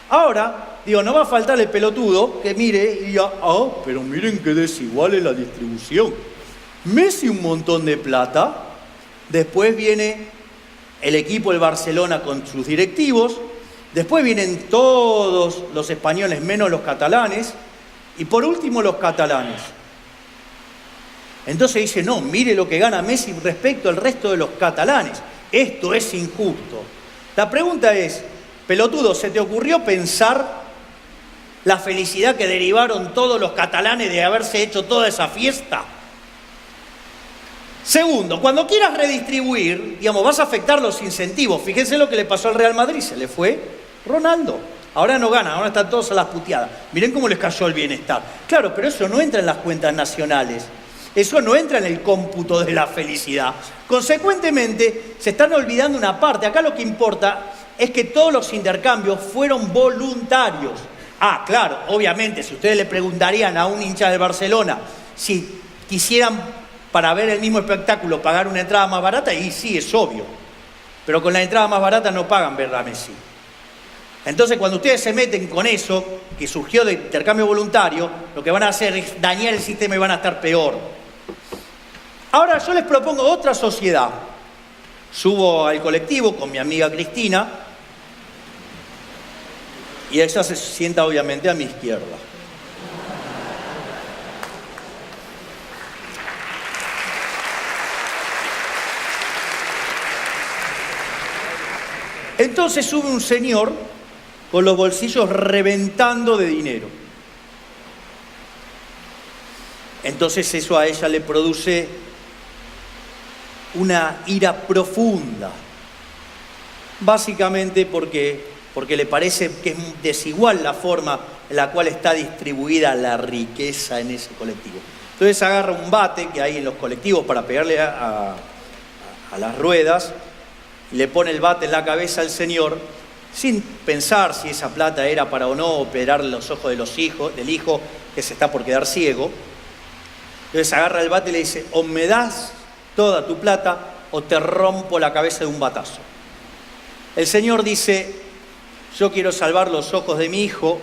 Ahora, digo, no va a faltar el pelotudo que mire y diga, pero miren qué desigual es la distribución. Messi un montón de plata, después viene el equipo del Barcelona con sus directivos, después vienen todos los españoles menos los catalanes, y por último los catalanes. Entonces dice, no, mire lo que gana Messi respecto al resto de los catalanes. Esto es injusto. La pregunta es, pelotudo, ¿se te ocurrió pensar la felicidad que derivaron todos los catalanes de haberse hecho toda esa fiesta? Segundo, cuando quieras redistribuir, digamos, vas a afectar los incentivos. Fíjense lo que le pasó al Real Madrid, se le fue Ronaldo. Ahora no gana, ahora están todos a las puteadas. Miren cómo les cayó el bienestar. Claro, pero eso no entra en las cuentas nacionales. Eso no entra en el cómputo de la felicidad. Consecuentemente, se están olvidando una parte. Acá lo que importa es que todos los intercambios fueron voluntarios. Claro, obviamente, si ustedes le preguntarían a un hincha de Barcelona si quisieran para ver el mismo espectáculo pagar una entrada más barata, y sí, es obvio. Pero con la entrada más barata no pagan ver a Messi. Entonces, cuando ustedes se meten con eso, que surgió de intercambio voluntario, lo que van a hacer es dañar el sistema y van a estar peor. Ahora yo les propongo otra sociedad. Subo al colectivo con mi amiga Cristina y ella se sienta obviamente a mi izquierda. Entonces sube un señor con los bolsillos reventando de dinero. Entonces eso a ella le produce una ira profunda. Básicamente porque le parece que es desigual la forma en la cual está distribuida la riqueza en ese colectivo. Entonces agarra un bate que hay en los colectivos para pegarle a las ruedas, y le pone el bate en la cabeza al señor, sin pensar si esa plata era para o no operar los ojos del hijo que se está por quedar ciego. Entonces agarra el bate y le dice: o me das toda tu plata o te rompo la cabeza de un batazo. El señor dice: yo quiero salvar los ojos de mi hijo,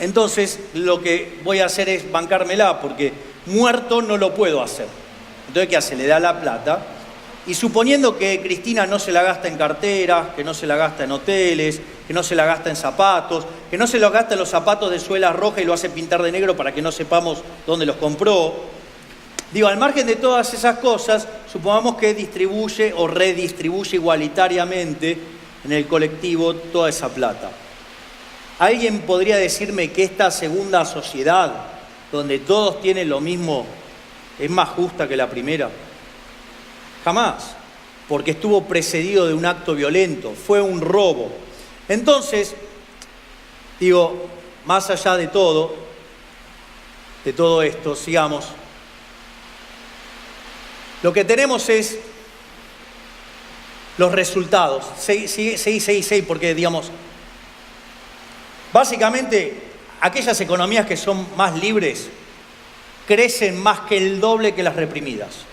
entonces lo que voy a hacer es bancármela, porque muerto no lo puedo hacer. Entonces, ¿qué hace? Le da la plata, y suponiendo que Cristina no se la gasta en carteras, que no se la gasta en hoteles, que no se la gasta en zapatos, que no se los gasta en los zapatos de suela roja y lo hace pintar de negro para que no sepamos dónde los compró. Digo, al margen de todas esas cosas, supongamos que distribuye o redistribuye igualitariamente en el colectivo toda esa plata. ¿Alguien podría decirme que esta segunda sociedad, donde todos tienen lo mismo, es más justa que la primera? Jamás, porque estuvo precedido de un acto violento, fue un robo. Entonces, digo, más allá de todo esto, sigamos. Lo que tenemos es los resultados. Seguí, porque digamos, básicamente aquellas economías que son más libres crecen más que el doble que las reprimidas.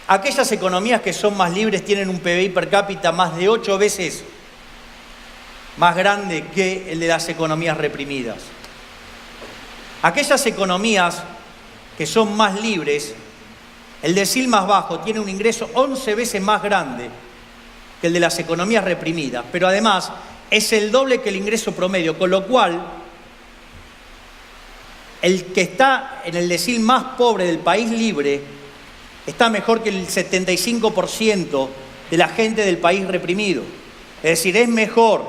Aquellas economías que son más libres tienen un PBI per cápita más de 8 veces más grande que el de las economías reprimidas. Aquellas economías que son más libres, el decil más bajo tiene un ingreso 11 veces más grande que el de las economías reprimidas, pero además es el doble que el ingreso promedio, con lo cual el que está en el decil más pobre del país libre está mejor que el 75% de la gente del país reprimido. Es decir, es mejor,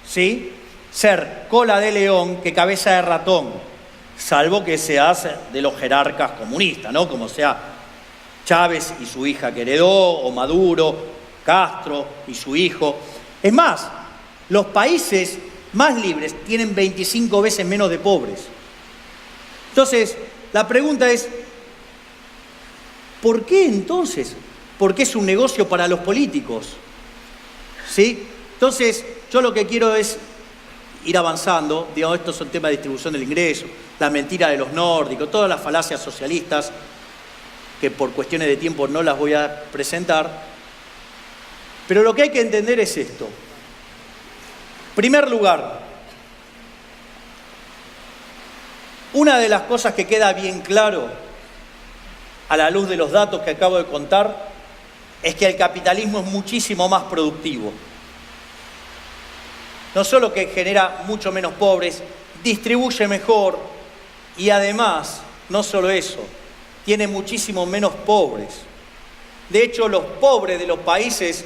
¿sí?, ser cola de león que cabeza de ratón, salvo que seas de los jerarcas comunistas, ¿no? Como sea Chávez y su hija que heredó, o Maduro, Castro y su hijo. Es más, los países más libres tienen 25 veces menos de pobres. Entonces, la pregunta es, ¿por qué entonces? Porque es un negocio para los políticos, ¿sí? Entonces, yo lo que quiero es ir avanzando. Digamos, estos son temas de distribución del ingreso, la mentira de los nórdicos, todas las falacias socialistas, que por cuestiones de tiempo no las voy a presentar. Pero lo que hay que entender es esto. En primer lugar, una de las cosas que queda bien claro a la luz de los datos que acabo de contar es que el capitalismo es muchísimo más productivo. No solo que genera mucho menos pobres, distribuye mejor y además, no solo eso, tiene muchísimo menos pobres. De hecho, los pobres de los países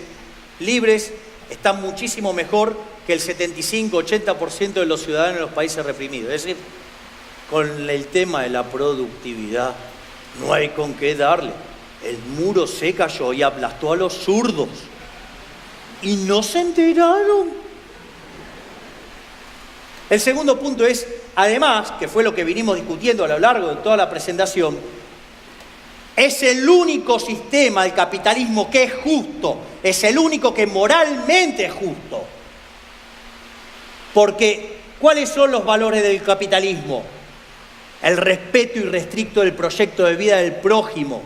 libres están muchísimo mejor que el 75-80% de los ciudadanos de los países reprimidos. Es decir, con el tema de la productividad no hay con qué darle. El muro se cayó y aplastó a los zurdos. Y no se enteraron. El segundo punto es, además, que fue lo que vinimos discutiendo a lo largo de toda la presentación, es el único sistema del capitalismo que es justo, es el único que moralmente es justo. Porque, ¿cuáles son los valores del capitalismo? El respeto irrestricto del proyecto de vida del prójimo,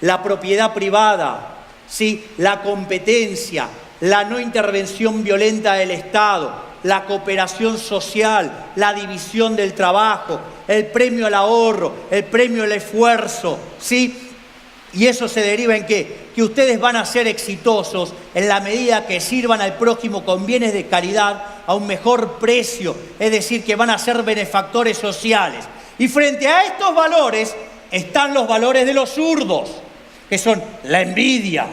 la propiedad privada, ¿sí?, la competencia, la no intervención violenta del Estado, la cooperación social, la división del trabajo, el premio al ahorro, el premio al esfuerzo, ¿sí? Y eso se deriva en ¿qué? Que ustedes van a ser exitosos en la medida que sirvan al prójimo con bienes de caridad a un mejor precio, es decir, que van a ser benefactores sociales. Y frente a estos valores están los valores de los zurdos, que son la envidia,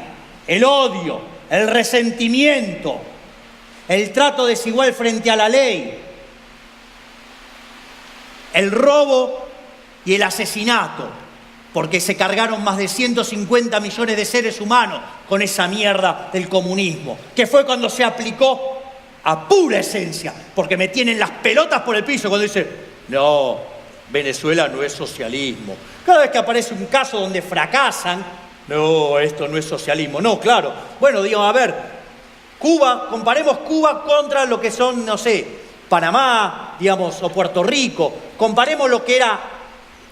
el odio, el resentimiento, el trato desigual frente a la ley, el robo y el asesinato, porque se cargaron más de 150 millones de seres humanos con esa mierda del comunismo, que fue cuando se aplicó a pura esencia, porque me tienen las pelotas por el piso cuando dicen, no, Venezuela no es socialismo. Cada vez que aparece un caso donde fracasan, no, esto no es socialismo. No, claro. Bueno, digo, a ver, Cuba, comparemos Cuba contra lo que son, no sé, Panamá, digamos, o Puerto Rico. Comparemos lo que era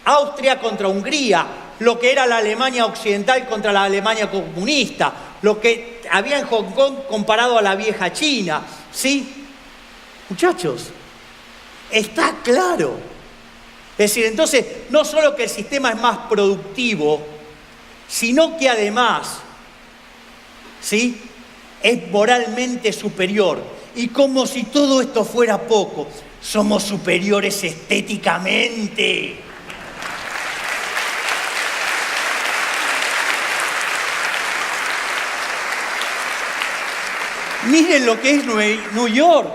Austria contra Hungría, lo que era la Alemania occidental contra la Alemania comunista, lo que había en Hong Kong comparado a la vieja China, ¿sí? Muchachos, está claro. Es decir, entonces, no solo que el sistema es más productivo, sino que además, ¿sí?, es moralmente superior. Y como si todo esto fuera poco, somos superiores estéticamente. Miren lo que es New York.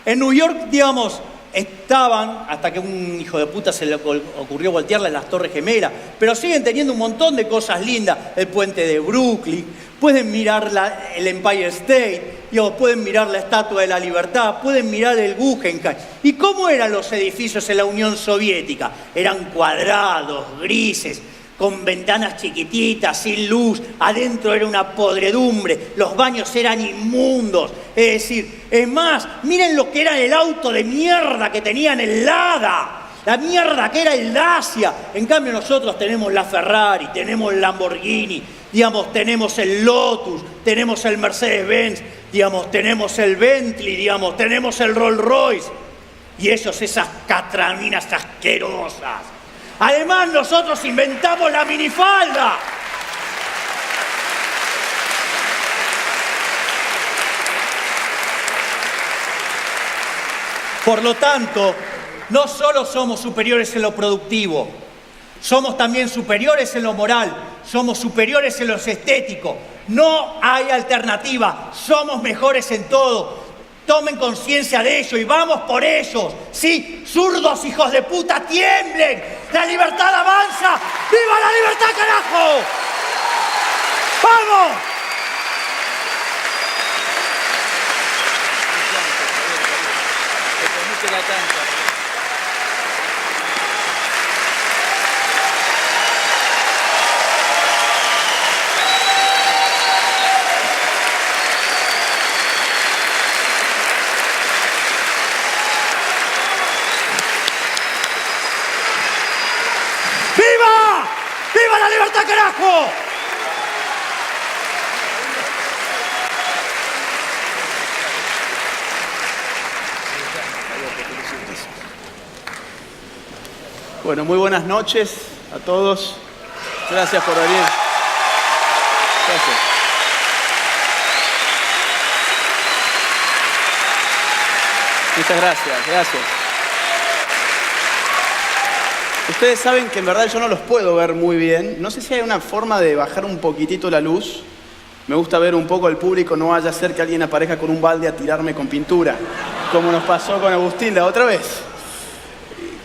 En New York, digamos, estaban, hasta que un hijo de puta se le ocurrió voltearla en las Torres Gemelas, pero siguen teniendo un montón de cosas lindas. El puente de Brooklyn, pueden mirar el Empire State, pueden mirar la Estatua de la Libertad, pueden mirar el Guggenheim. ¿Y cómo eran los edificios en la Unión Soviética? Eran cuadrados, grises, con ventanas chiquititas, sin luz, adentro era una podredumbre, los baños eran inmundos. Es decir, es más, miren lo que era el auto de mierda que tenían el Lada, la mierda que era el Dacia. En cambio nosotros tenemos la Ferrari, tenemos el Lamborghini, digamos, tenemos el Lotus, tenemos el Mercedes-Benz, digamos, tenemos el Bentley, digamos, tenemos el Rolls-Royce. Y ellos, esas catraminas asquerosas. Además, nosotros inventamos la minifalda. Por lo tanto, no solo somos superiores en lo productivo, somos también superiores en lo moral, somos superiores en lo estético. No hay alternativa, somos mejores en todo. Tomen conciencia de ello y vamos por ellos. Sí, zurdos hijos de puta, tiemblen. La libertad avanza. ¡Viva la libertad, carajo! ¡Vamos! ¡Viva! ¡Viva la libertad, carajo! Bueno, muy buenas noches a todos. Gracias por venir. Gracias. Muchas gracias, gracias. Ustedes saben que en verdad yo no los puedo ver muy bien. No sé si hay una forma de bajar un poquitito la luz. Me gusta ver un poco al público, no vaya a ser que alguien aparezca con un balde a tirarme con pintura, como nos pasó con Agustín la otra vez.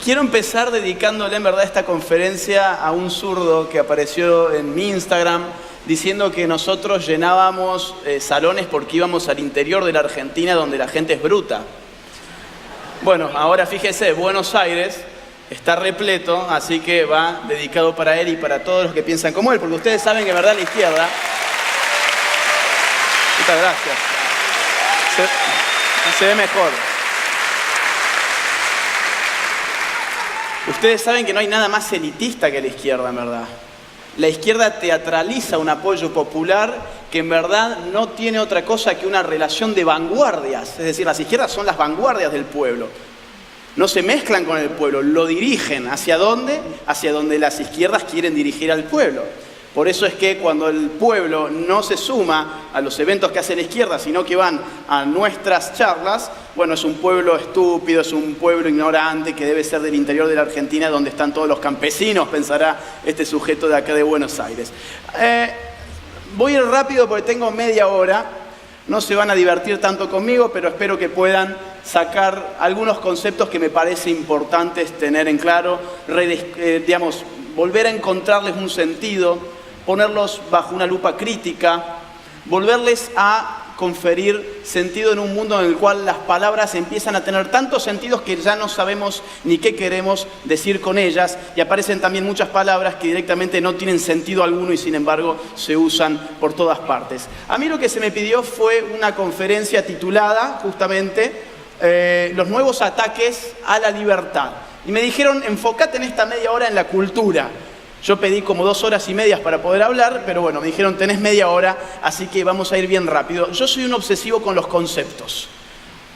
Quiero empezar dedicándole en verdad esta conferencia a un zurdo que apareció en mi Instagram diciendo que nosotros llenábamos salones porque íbamos al interior de la Argentina donde la gente es bruta. Bueno, ahora fíjese, Buenos Aires está repleto, así que va dedicado para él y para todos los que piensan como él, porque ustedes saben que en verdad la izquierda... Muchas gracias. Se ve mejor. Ustedes saben que no hay nada más elitista que la izquierda, en verdad. La izquierda teatraliza un apoyo popular que en verdad no tiene otra cosa que una relación de vanguardias. Es decir, las izquierdas son las vanguardias del pueblo. No se mezclan con el pueblo, lo dirigen. ¿Hacia dónde? Hacia donde las izquierdas quieren dirigir al pueblo. Por eso es que cuando el pueblo no se suma a los eventos que hace la izquierda, sino que van a nuestras charlas, bueno, es un pueblo estúpido, es un pueblo ignorante que debe ser del interior de la Argentina, donde están todos los campesinos, pensará este sujeto de acá de Buenos Aires. Voy a ir rápido porque tengo media hora. No se van a divertir tanto conmigo, pero espero que puedan sacar algunos conceptos que me parece importantes tener en claro, volver a encontrarles un sentido, ponerlos bajo una lupa crítica, volverles a conferir sentido en un mundo en el cual las palabras empiezan a tener tantos sentidos que ya no sabemos ni qué queremos decir con ellas, y aparecen también muchas palabras que directamente no tienen sentido alguno y sin embargo se usan por todas partes. A mí lo que se me pidió fue una conferencia titulada justamente Los nuevos ataques a la libertad, y me dijeron enfócate en esta media hora en la cultura. Yo pedí como 2 horas y media para poder hablar, pero bueno, me dijeron tenés media hora, así que vamos a ir bien rápido. Yo soy un obsesivo con los conceptos.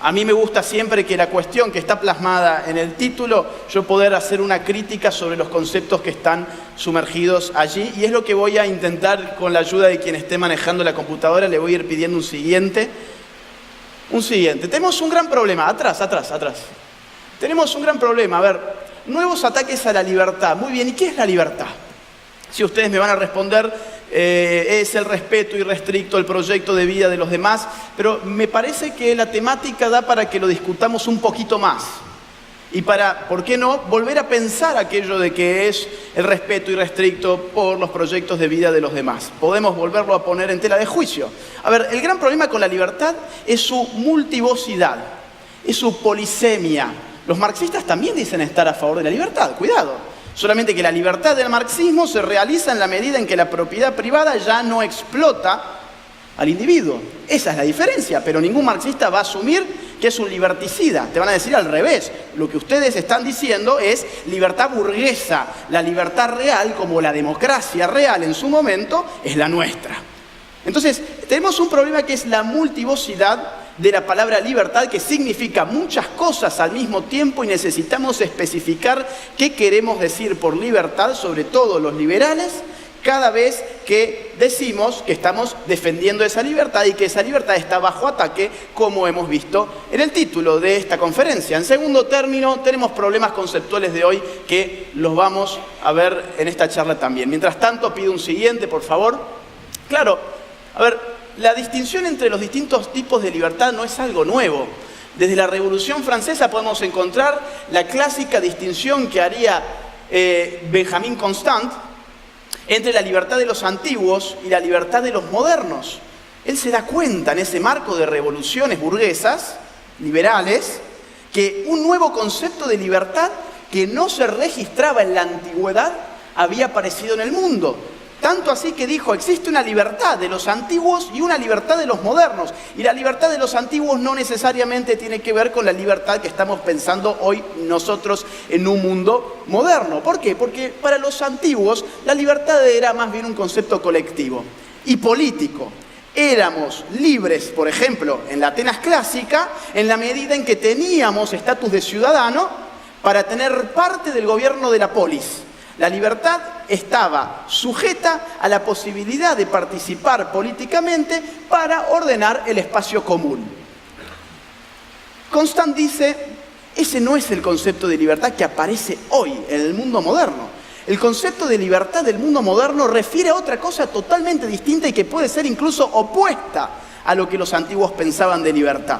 A mí me gusta siempre que la cuestión que está plasmada en el título, yo poder hacer una crítica sobre los conceptos que están sumergidos allí, y es lo que voy a intentar con la ayuda de quien esté manejando la computadora. Le voy a ir pidiendo un siguiente. Tenemos un gran problema. Atrás. Tenemos un gran problema. A ver. Nuevos ataques a la libertad. Muy bien, ¿y qué es la libertad? Si ustedes me van a responder, es el respeto irrestricto, el proyecto de vida de los demás, pero me parece que la temática da para que lo discutamos un poquito más. Y para, ¿por qué no?, volver a pensar aquello de que es el respeto irrestricto por los proyectos de vida de los demás. Podemos volverlo a poner en tela de juicio. A ver, el gran problema con la libertad es su multivocidad, es su polisemia. Los marxistas también dicen estar a favor de la libertad, cuidado. Solamente que la libertad del marxismo se realiza en la medida en que la propiedad privada ya no explota al individuo. Esa es la diferencia, pero ningún marxista va a asumir que es un liberticida. Te van a decir al revés. Lo que ustedes están diciendo es libertad burguesa. La libertad real, como la democracia real en su momento, es la nuestra. Entonces, tenemos un problema que es la multivocidad de la palabra libertad, que significa muchas cosas al mismo tiempo, y necesitamos especificar qué queremos decir por libertad, sobre todo los liberales, cada vez que decimos que estamos defendiendo esa libertad y que esa libertad está bajo ataque, como hemos visto en el título de esta conferencia. En segundo término, tenemos problemas conceptuales de hoy que los vamos a ver en esta charla también. Mientras tanto, pido un siguiente, por favor. Claro, a ver, la distinción entre los distintos tipos de libertad no es algo nuevo. Desde la Revolución Francesa podemos encontrar la clásica distinción que haría Benjamin Constant entre la libertad de los antiguos y la libertad de los modernos. Él se da cuenta en ese marco de revoluciones burguesas, liberales, que un nuevo concepto de libertad que no se registraba en la antigüedad había aparecido en el mundo. Tanto así que dijo, existe una libertad de los antiguos y una libertad de los modernos. Y la libertad de los antiguos no necesariamente tiene que ver con la libertad que estamos pensando hoy nosotros en un mundo moderno. ¿Por qué? Porque para los antiguos la libertad era más bien un concepto colectivo y político. Éramos libres, por ejemplo, en la Atenas clásica, en la medida en que teníamos estatus de ciudadano para tener parte del gobierno de la polis. La libertad estaba sujeta a la posibilidad de participar políticamente para ordenar el espacio común. Constant dice, ese no es el concepto de libertad que aparece hoy en el mundo moderno. El concepto de libertad del mundo moderno refiere a otra cosa totalmente distinta y que puede ser incluso opuesta a lo que los antiguos pensaban de libertad.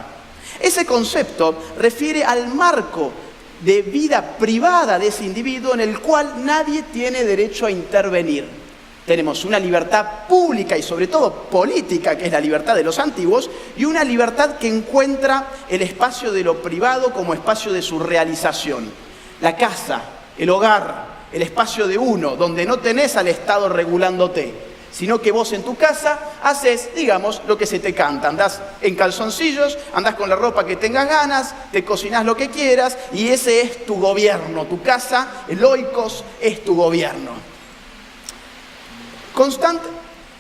Ese concepto refiere al marco de vida privada de ese individuo en el cual nadie tiene derecho a intervenir. Tenemos una libertad pública y sobre todo política, que es la libertad de los antiguos, y una libertad que encuentra el espacio de lo privado como espacio de su realización. La casa, el hogar, el espacio de uno, donde no tenés al Estado regulándote, sino que vos en tu casa haces, digamos, lo que se te canta. Andás en calzoncillos, andás con la ropa que tengas ganas, te cocinás lo que quieras, y ese es tu gobierno. Tu casa, el oikos, es tu gobierno. Constant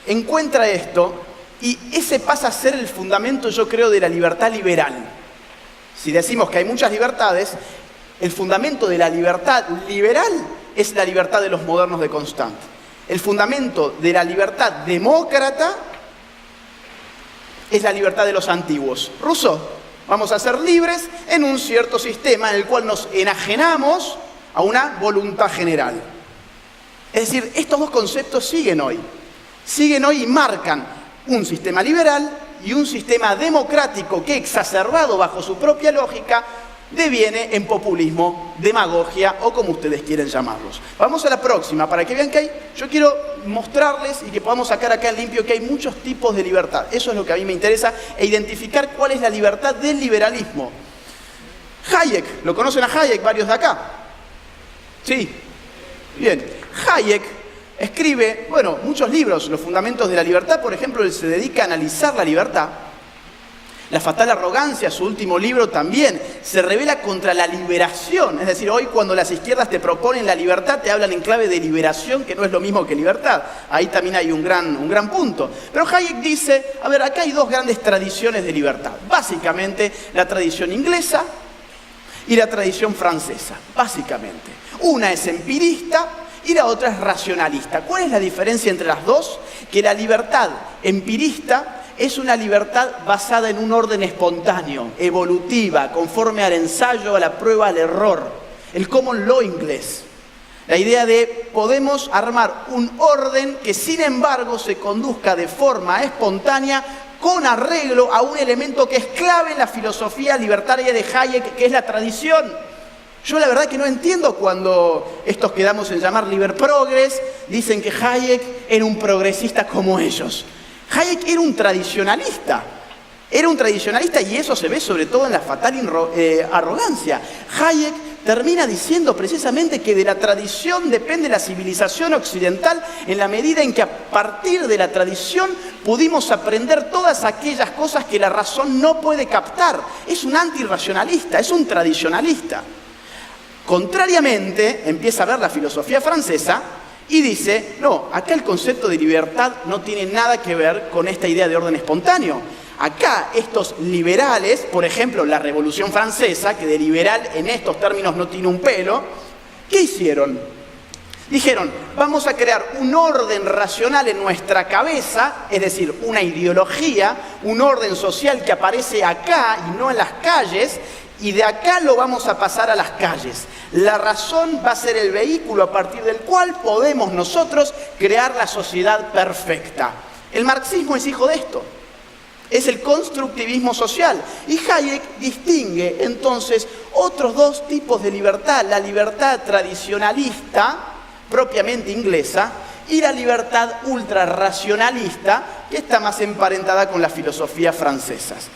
encuentra esto, y ese pasa a ser el fundamento, yo creo, de la libertad liberal. Si decimos que hay muchas libertades, el fundamento de la libertad liberal es la libertad de los modernos de Constant. El fundamento de la libertad demócrata es la libertad de los antiguos. Rousseau, vamos a ser libres en un cierto sistema en el cual nos enajenamos a una voluntad general. Es decir, estos dos conceptos siguen hoy y marcan un sistema liberal y un sistema democrático que, exacerbado bajo su propia lógica, deviene en populismo, demagogia o como ustedes quieren llamarlos. Vamos a la próxima para que vean que yo quiero mostrarles y que podamos sacar acá en limpio que hay muchos tipos de libertad. Eso es lo que a mí me interesa, e identificar cuál es la libertad del liberalismo. Hayek, ¿lo conocen a Hayek varios de acá? Sí, bien. Hayek escribe, muchos libros, Los Fundamentos de la Libertad, por ejemplo, él se dedica a analizar la libertad. La fatal arrogancia, su último libro, también se revela contra la liberación. Es decir, hoy cuando las izquierdas te proponen la libertad, te hablan en clave de liberación, que no es lo mismo que libertad. Ahí también hay un gran punto. Pero Hayek dice, a ver, acá hay dos grandes tradiciones de libertad. Básicamente, la tradición inglesa y la tradición francesa. Básicamente. Una es empirista y la otra es racionalista. ¿Cuál es la diferencia entre las dos? Que la libertad empirista es una libertad basada en un orden espontáneo, evolutiva, conforme al ensayo, a la prueba, al error. El common law inglés. La idea de podemos armar un orden que sin embargo se conduzca de forma espontánea con arreglo a un elemento que es clave en la filosofía libertaria de Hayek, que es la tradición. Yo la verdad que no entiendo cuando estos que damos en llamar liber progres dicen que Hayek era un progresista como ellos. Hayek era un tradicionalista y eso se ve sobre todo en la fatal arrogancia. Hayek termina diciendo precisamente que de la tradición depende la civilización occidental en la medida en que a partir de la tradición pudimos aprender todas aquellas cosas que la razón no puede captar. Es un antirracionalista, es un tradicionalista. Contrariamente, empieza a ver la filosofía francesa y dice, no, acá el concepto de libertad no tiene nada que ver con esta idea de orden espontáneo. Acá estos liberales, por ejemplo, la Revolución Francesa, que de liberal en estos términos no tiene un pelo, ¿qué hicieron? Dijeron, vamos a crear un orden racional en nuestra cabeza, es decir, una ideología, un orden social que aparece acá y no en las calles, y de acá lo vamos a pasar a las calles. La razón va a ser el vehículo a partir del cual podemos nosotros crear la sociedad perfecta. El marxismo es hijo de esto. Es el constructivismo social. Y Hayek distingue entonces otros dos tipos de libertad. La libertad tradicionalista, propiamente inglesa, y la libertad ultrarracionalista, que está más emparentada con las filosofías francesas.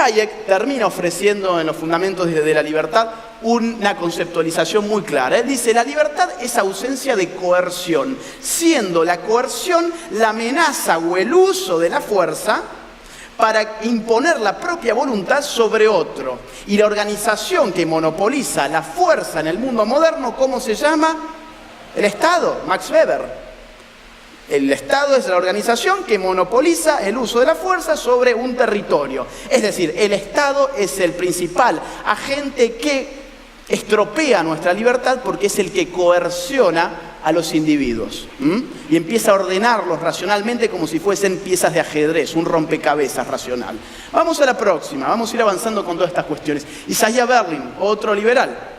Hayek termina ofreciendo en Los Fundamentos de la Libertad una conceptualización muy clara. Él dice, la libertad es ausencia de coerción, siendo la coerción la amenaza o el uso de la fuerza para imponer la propia voluntad sobre otro. Y la organización que monopoliza la fuerza en el mundo moderno, ¿cómo se llama? El Estado, Max Weber. El Estado es la organización que monopoliza el uso de la fuerza sobre un territorio. Es decir, el Estado es el principal agente que estropea nuestra libertad porque es el que coerciona a los individuos. Y empieza a ordenarlos racionalmente como si fuesen piezas de ajedrez, un rompecabezas racional. Vamos a la próxima, vamos a ir avanzando con todas estas cuestiones. Isaiah Berlin, otro liberal.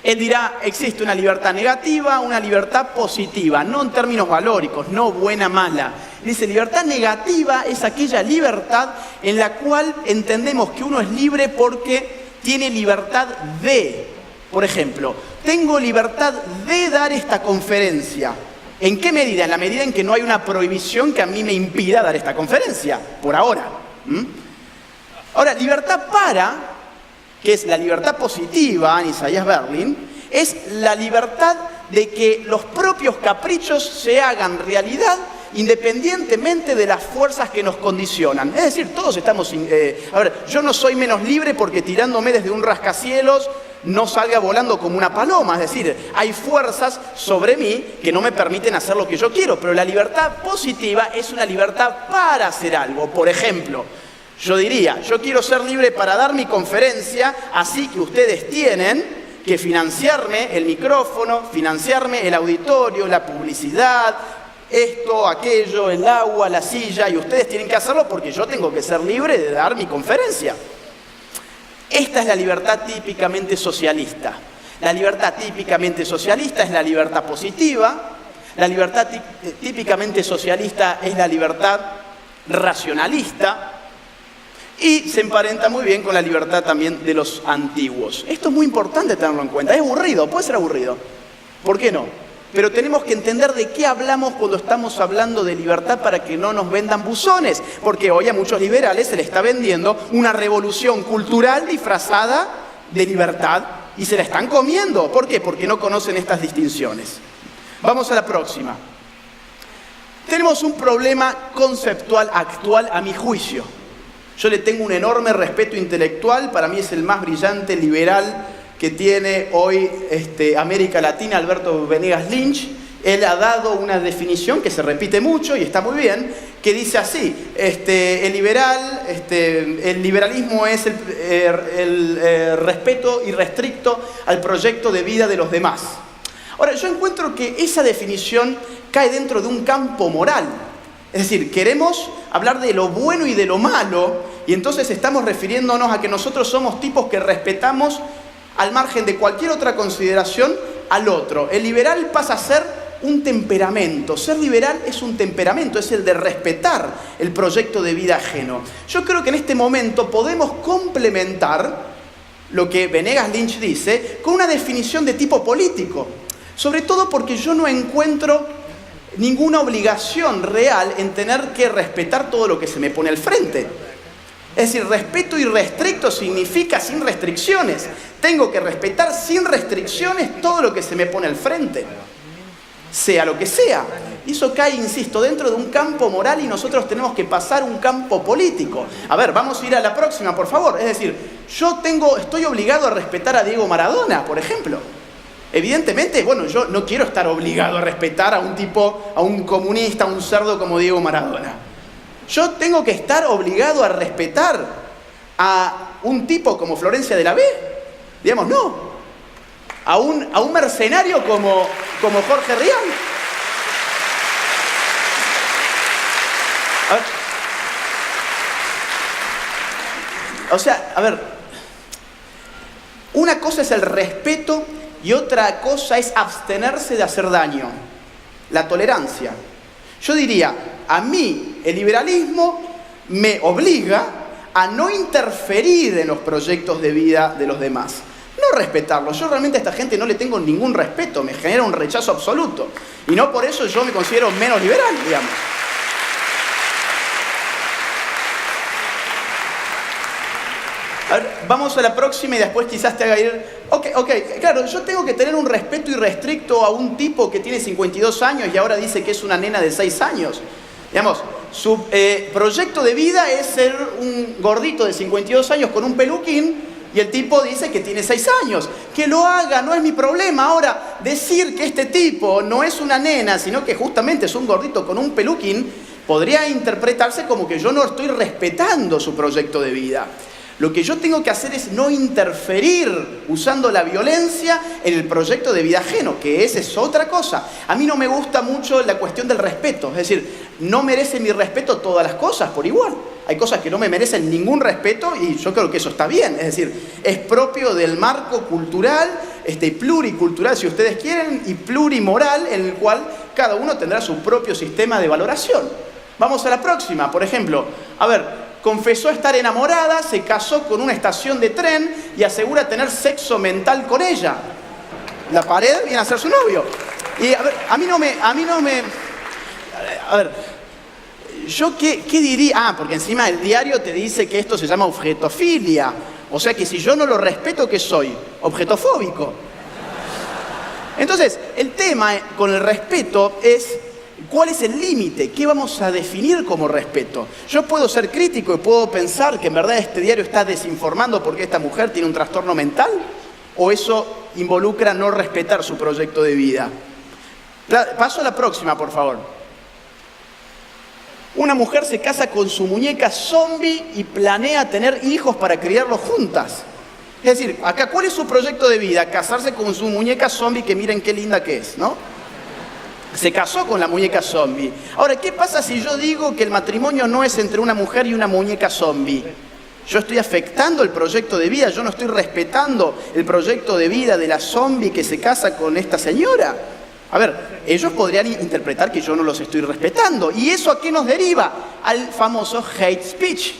Él dirá, existe una libertad negativa, una libertad positiva, no en términos valóricos, no buena, mala. Dice, libertad negativa es aquella libertad en la cual entendemos que uno es libre porque tiene libertad de, por ejemplo, tengo libertad de dar esta conferencia. ¿En qué medida? En la medida en que no hay una prohibición que a mí me impida dar esta conferencia, por ahora. Ahora, libertad para, que es la libertad positiva en Isaiah Berlin, es la libertad de que los propios caprichos se hagan realidad independientemente de las fuerzas que nos condicionan. Es decir, todos estamos... yo no soy menos libre porque tirándome desde un rascacielos no salga volando como una paloma. Es decir, hay fuerzas sobre mí que no me permiten hacer lo que yo quiero, pero la libertad positiva es una libertad para hacer algo. Por ejemplo, yo diría, yo quiero ser libre para dar mi conferencia, así que ustedes tienen que financiarme el micrófono, financiarme el auditorio, la publicidad, esto, aquello, el agua, la silla, y ustedes tienen que hacerlo porque yo tengo que ser libre de dar mi conferencia. Esta es la libertad típicamente socialista. La libertad típicamente socialista es la libertad positiva. La libertad típicamente socialista es la libertad racionalista. Y se emparenta muy bien con la libertad también de los antiguos. Esto es muy importante tenerlo en cuenta. Es aburrido, puede ser aburrido. ¿Por qué no? Pero tenemos que entender de qué hablamos cuando estamos hablando de libertad para que no nos vendan buzones. Porque hoy a muchos liberales se les está vendiendo una revolución cultural disfrazada de libertad y se la están comiendo. ¿Por qué? Porque no conocen estas distinciones. Vamos a la próxima. Tenemos un problema conceptual actual a mi juicio. Yo le tengo un enorme respeto intelectual, para mí es el más brillante liberal que tiene hoy América Latina, Alberto Venegas Lynch. Él ha dado una definición que se repite mucho y está muy bien, que dice así: el liberalismo es el respeto irrestricto al proyecto de vida de los demás. Ahora, yo encuentro que esa definición cae dentro de un campo moral. Es decir, queremos hablar de lo bueno y de lo malo, y entonces estamos refiriéndonos a que nosotros somos tipos que respetamos al margen de cualquier otra consideración al otro. El liberal pasa a ser un temperamento. Ser liberal es un temperamento, es el de respetar el proyecto de vida ajeno. Yo creo que en este momento podemos complementar lo que Venegas Lynch dice con una definición de tipo político. Sobre todo porque yo no encuentro ninguna obligación real en tener que respetar todo lo que se me pone al frente. Es decir, respeto irrestricto significa sin restricciones. Tengo que respetar sin restricciones todo lo que se me pone al frente, sea lo que sea. Y eso cae, insisto, dentro de un campo moral y nosotros tenemos que pasar un campo político. A ver, vamos a ir a la próxima, por favor. Es decir, estoy obligado a respetar a Diego Maradona, por ejemplo. Evidentemente, bueno, yo no quiero estar obligado a respetar a un tipo, a un comunista, a un cerdo como Diego Maradona. Yo tengo que estar obligado a respetar a un tipo como Florencia de la B. Digamos, no. A un mercenario como Jorge Rial. O sea, a ver, una cosa es el respeto y otra cosa es abstenerse de hacer daño. La tolerancia. Yo diría, a mí el liberalismo me obliga a no interferir en los proyectos de vida de los demás. No respetarlos. Yo realmente a esta gente no le tengo ningún respeto, me genera un rechazo absoluto. Y no por eso yo me considero menos liberal, digamos. A ver, vamos a la próxima y después quizás te haga ir... Ok, claro, yo tengo que tener un respeto irrestricto a un tipo que tiene 52 años y ahora dice que es una nena de 6 años. Digamos, su proyecto de vida es ser un gordito de 52 años con un peluquín y el tipo dice que tiene 6 años. Que lo haga, no es mi problema. Ahora, decir que este tipo no es una nena, sino que justamente es un gordito con un peluquín, podría interpretarse como que yo no estoy respetando su proyecto de vida. Lo que yo tengo que hacer es no interferir usando la violencia en el proyecto de vida ajeno, que esa es otra cosa. A mí no me gusta mucho la cuestión del respeto, es decir, no merece mi respeto todas las cosas por igual. Hay cosas que no me merecen ningún respeto y yo creo que eso está bien, es decir, es propio del marco cultural, pluricultural si ustedes quieren, y plurimoral en el cual cada uno tendrá su propio sistema de valoración. Vamos a la próxima, por ejemplo, a ver... Confesó estar enamorada, se casó con una estación de tren y asegura tener sexo mental con ella. La pared viene a ser su novio. Y a ver, a mí no me... A ver, ¿yo qué diría? Ah, porque encima el diario te dice que esto se llama objetofilia. O sea que si yo no lo respeto, ¿qué soy? Objetofóbico. Entonces, el tema con el respeto es... ¿Cuál es el límite? ¿Qué vamos a definir como respeto? Yo puedo ser crítico y puedo pensar que en verdad este diario está desinformando porque esta mujer tiene un trastorno mental, o eso involucra no respetar su proyecto de vida. Paso a la próxima, por favor. Una mujer se casa con su muñeca zombie y planea tener hijos para criarlos juntas. Es decir, acá, ¿cuál es su proyecto de vida? Casarse con su muñeca zombie, que miren qué linda que es, ¿no? Se casó con la muñeca zombie. Ahora, ¿qué pasa si yo digo que el matrimonio no es entre una mujer y una muñeca zombie? Yo estoy afectando el proyecto de vida, yo no estoy respetando el proyecto de vida de la zombie que se casa con esta señora. A ver, ellos podrían interpretar que yo no los estoy respetando. ¿Y eso a qué nos deriva? Al famoso hate speech.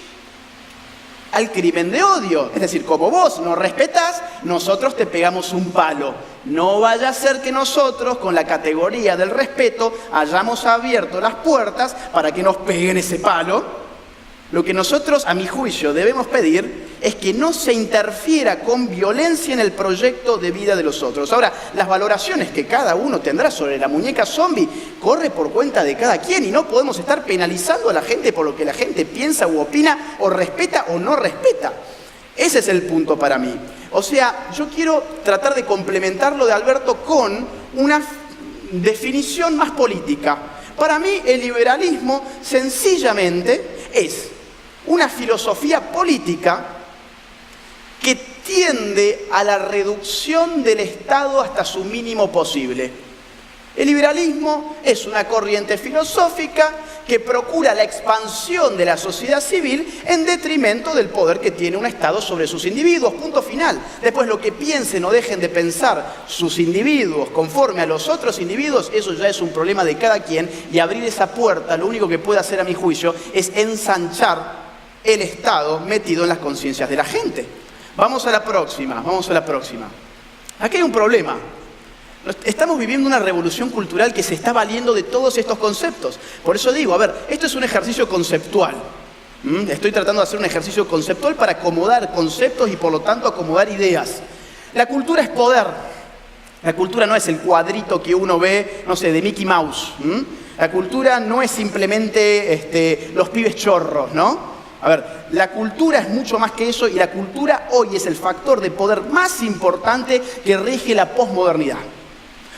al crimen de odio. Es decir, como vos no respetás, nosotros te pegamos un palo. No vaya a ser que nosotros, con la categoría del respeto, hayamos abierto las puertas para que nos peguen ese palo. Lo que nosotros, a mi juicio, debemos pedir es que no se interfiera con violencia en el proyecto de vida de los otros. Ahora, las valoraciones que cada uno tendrá sobre la muñeca zombie corre por cuenta de cada quien y no podemos estar penalizando a la gente por lo que la gente piensa u opina o respeta o no respeta. Ese es el punto para mí. O sea, yo quiero tratar de complementar lo de Alberto con una definición más política. Para mí, el liberalismo sencillamente es una filosofía política que tiende a la reducción del Estado hasta su mínimo posible. El liberalismo es una corriente filosófica que procura la expansión de la sociedad civil en detrimento del poder que tiene un Estado sobre sus individuos, punto final. Después, lo que piensen o dejen de pensar sus individuos conforme a los otros individuos, eso ya es un problema de cada quien, y abrir esa puerta, lo único que puede hacer a mi juicio es ensanchar el Estado metido en las conciencias de la gente. Vamos a la próxima. Aquí hay un problema. Estamos viviendo una revolución cultural que se está valiendo de todos estos conceptos. Por eso digo, a ver, esto es un ejercicio conceptual. Estoy tratando de hacer un ejercicio conceptual para acomodar conceptos y por lo tanto acomodar ideas. La cultura es poder. La cultura no es el cuadrito que uno ve, no sé, de Mickey Mouse. La cultura no es simplemente los pibes chorros, ¿no? A ver, la cultura es mucho más que eso y la cultura hoy es el factor de poder más importante que rige la posmodernidad.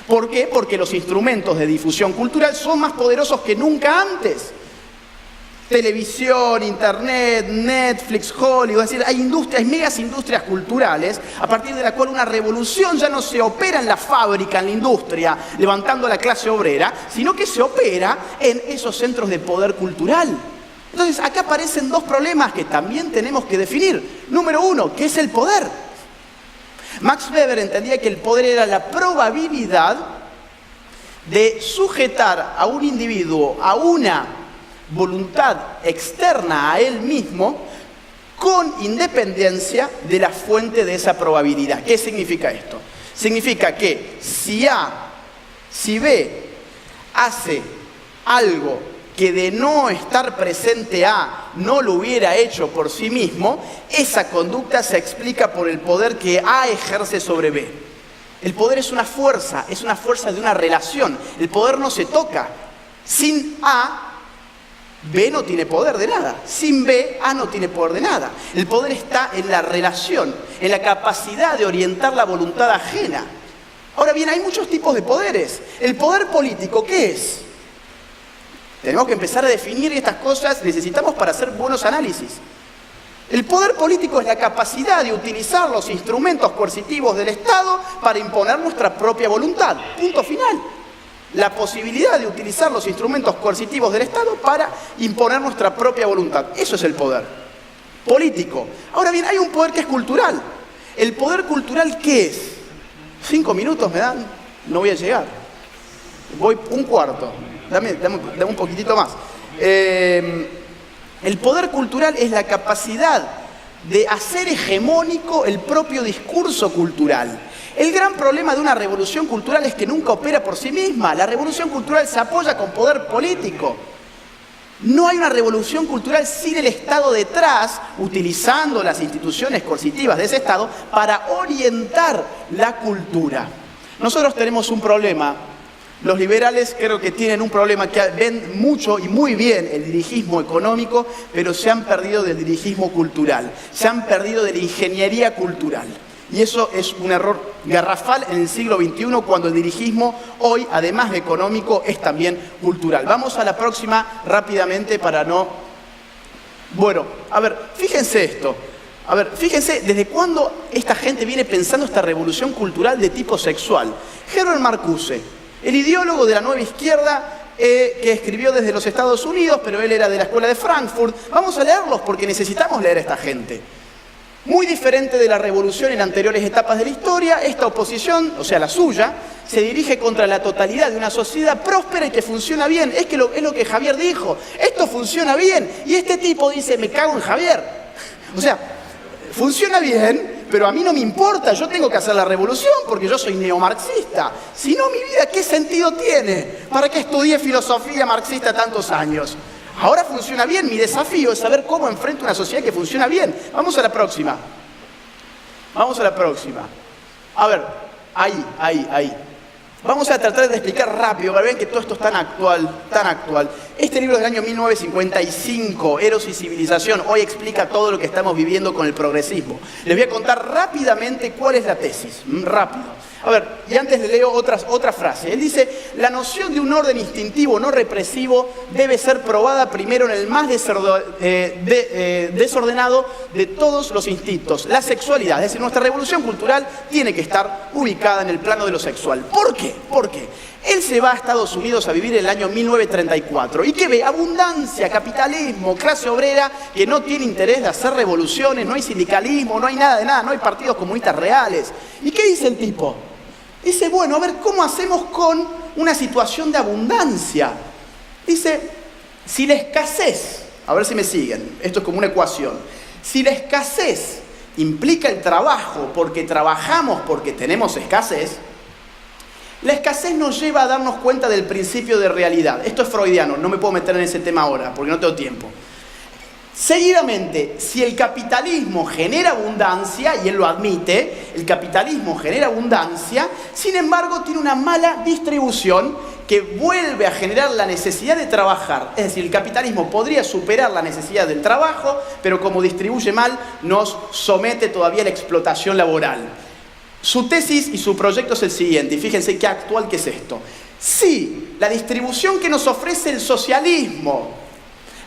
¿Por qué? Porque los instrumentos de difusión cultural son más poderosos que nunca antes. Televisión, internet, Netflix, Hollywood, es decir, hay megas industrias culturales a partir de la cual una revolución ya no se opera en la fábrica, en la industria, levantando a la clase obrera, sino que se opera en esos centros de poder cultural. Entonces, acá aparecen dos problemas que también tenemos que definir. Número uno, ¿qué es el poder? Max Weber entendía que el poder era la probabilidad de sujetar a un individuo a una voluntad externa a él mismo con independencia de la fuente de esa probabilidad. ¿Qué significa esto? Significa que si B hace algo que de no estar presente A no lo hubiera hecho por sí mismo, esa conducta se explica por el poder que A ejerce sobre B. El poder es una fuerza de una relación. El poder no se toca. Sin A, B no tiene poder de nada. Sin B, A no tiene poder de nada. El poder está en la relación, en la capacidad de orientar la voluntad ajena. Ahora bien, hay muchos tipos de poderes. El poder político, ¿qué es? Tenemos que empezar a definir estas cosas, necesitamos para hacer buenos análisis. El poder político es la capacidad de utilizar los instrumentos coercitivos del Estado para imponer nuestra propia voluntad. Punto final. La posibilidad de utilizar los instrumentos coercitivos del Estado para imponer nuestra propia voluntad. Eso es el poder político. Ahora bien, hay un poder que es cultural. ¿El poder cultural qué es? 5 minutos me dan, no voy a llegar. Voy un cuarto. Dame un poquitito más. El poder cultural es la capacidad de hacer hegemónico el propio discurso cultural. El gran problema de una revolución cultural es que nunca opera por sí misma. La revolución cultural se apoya con poder político. No hay una revolución cultural sin el Estado detrás, utilizando las instituciones coercitivas de ese Estado para orientar la cultura. Nosotros tenemos un problema. Los liberales creo que tienen un problema, que ven mucho y muy bien el dirigismo económico, pero se han perdido del dirigismo cultural, se han perdido de la ingeniería cultural. Y eso es un error garrafal en el siglo XXI, cuando el dirigismo hoy, además de económico, es también cultural. Vamos a la próxima rápidamente para no... Bueno, a ver, fíjense esto. A ver, fíjense desde cuándo esta gente viene pensando esta revolución cultural de tipo sexual. Herbert Marcuse, el ideólogo de la nueva izquierda, que escribió desde los Estados Unidos, pero él era de la escuela de Frankfurt. Vamos a leerlos porque necesitamos leer a esta gente. Muy diferente de la revolución en anteriores etapas de la historia, esta oposición, o sea la suya, se dirige contra la totalidad de una sociedad próspera y que funciona bien. Es lo que Javier dijo, esto funciona bien. Y este tipo dice, me cago en Javier. O sea, funciona bien, pero a mí no me importa, yo tengo que hacer la revolución porque yo soy neomarxista. Si no, mi vida, ¿qué sentido tiene? ¿Para qué estudié filosofía marxista tantos años? Ahora funciona bien, mi desafío es saber cómo enfrento una sociedad que funciona bien. Vamos a la próxima. Vamos a la próxima. A ver, ahí. Vamos a tratar de explicar rápido, para que vean que todo esto es tan actual, tan actual. Este libro es del año 1955, Eros y Civilización, hoy explica todo lo que estamos viviendo con el progresismo. Les voy a contar rápidamente cuál es la tesis, rápido. A ver, y antes le leo otra frase. Él dice, la noción de un orden instintivo no represivo debe ser probada primero en el más desordenado de todos los instintos, la sexualidad. Es decir, nuestra revolución cultural tiene que estar ubicada en el plano de lo sexual. ¿Por qué? Porque él se va a Estados Unidos a vivir en el año 1934. ¿Y qué ve? Abundancia, capitalismo, clase obrera que no tiene interés de hacer revoluciones, no hay sindicalismo, no hay nada de nada, no hay partidos comunistas reales. ¿Y qué dice el tipo? Dice, bueno, a ver, ¿cómo hacemos con una situación de abundancia? Dice, si la escasez, a ver si me siguen, esto es como una ecuación, si la escasez implica el trabajo porque trabajamos porque tenemos escasez, la escasez nos lleva a darnos cuenta del principio de realidad. Esto es freudiano, no me puedo meter en ese tema ahora porque no tengo tiempo. Seguidamente, si el capitalismo genera abundancia, y él lo admite, el capitalismo genera abundancia, sin embargo tiene una mala distribución que vuelve a generar la necesidad de trabajar. Es decir, el capitalismo podría superar la necesidad del trabajo, pero como distribuye mal, nos somete todavía a la explotación laboral. Su tesis y su proyecto es el siguiente, y fíjense qué actual que es esto. Si la distribución que nos ofrece el socialismo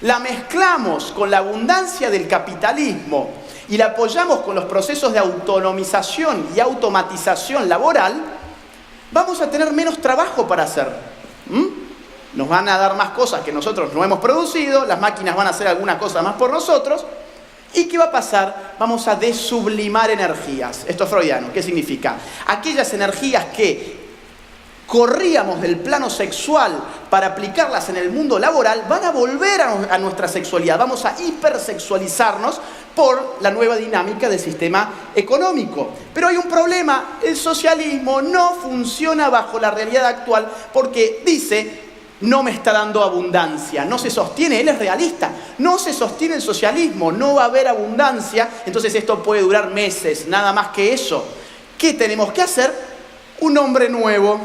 la mezclamos con la abundancia del capitalismo y la apoyamos con los procesos de autonomización y automatización laboral, vamos a tener menos trabajo para hacer. Nos van a dar más cosas que nosotros no hemos producido, las máquinas van a hacer alguna cosa más por nosotros. ¿Y qué va a pasar? Vamos a desublimar energías. Esto es freudiano. ¿Qué significa? Aquellas energías que corríamos del plano sexual para aplicarlas en el mundo laboral, van a volver a nuestra sexualidad. Vamos a hipersexualizarnos por la nueva dinámica del sistema económico. Pero hay un problema, el socialismo no funciona bajo la realidad actual porque dice, no me está dando abundancia, no se sostiene, él es realista, no se sostiene el socialismo, no va a haber abundancia, entonces esto puede durar meses, nada más que eso. ¿Qué tenemos que hacer? Un hombre nuevo.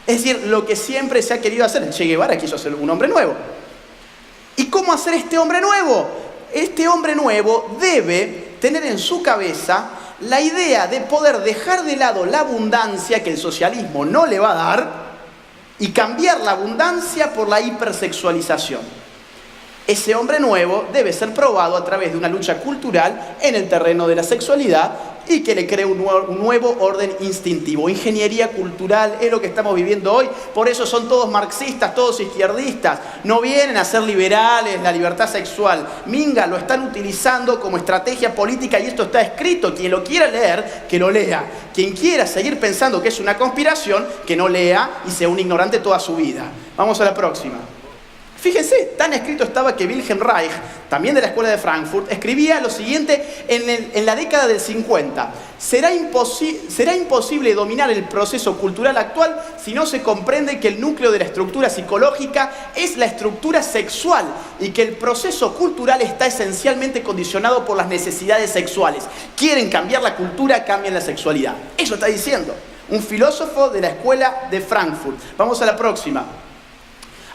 Es decir, lo que siempre se ha querido hacer. Che Guevara quiso hacer un hombre nuevo. ¿Y cómo hacer este hombre nuevo? Este hombre nuevo debe tener en su cabeza la idea de poder dejar de lado la abundancia que el socialismo no le va a dar y cambiar la abundancia por la hipersexualización. Ese hombre nuevo debe ser probado a través de una lucha cultural en el terreno de la sexualidad y que le cree un nuevo orden instintivo. Ingeniería cultural es lo que estamos viviendo hoy. Por eso son todos marxistas, todos izquierdistas. No vienen a ser liberales, la libertad sexual. Minga, lo están utilizando como estrategia política y esto está escrito. Quien lo quiera leer, que lo lea. Quien quiera seguir pensando que es una conspiración, que no lea y sea un ignorante toda su vida. Vamos a la próxima. Fíjense, tan escrito estaba que Wilhelm Reich, también de la Escuela de Frankfurt, escribía lo siguiente en la década del 50. Será imposible dominar el proceso cultural actual si no se comprende que el núcleo de la estructura psicológica es la estructura sexual y que el proceso cultural está esencialmente condicionado por las necesidades sexuales. Quieren cambiar la cultura, cambian la sexualidad. Eso está diciendo un filósofo de la Escuela de Frankfurt. Vamos a la próxima.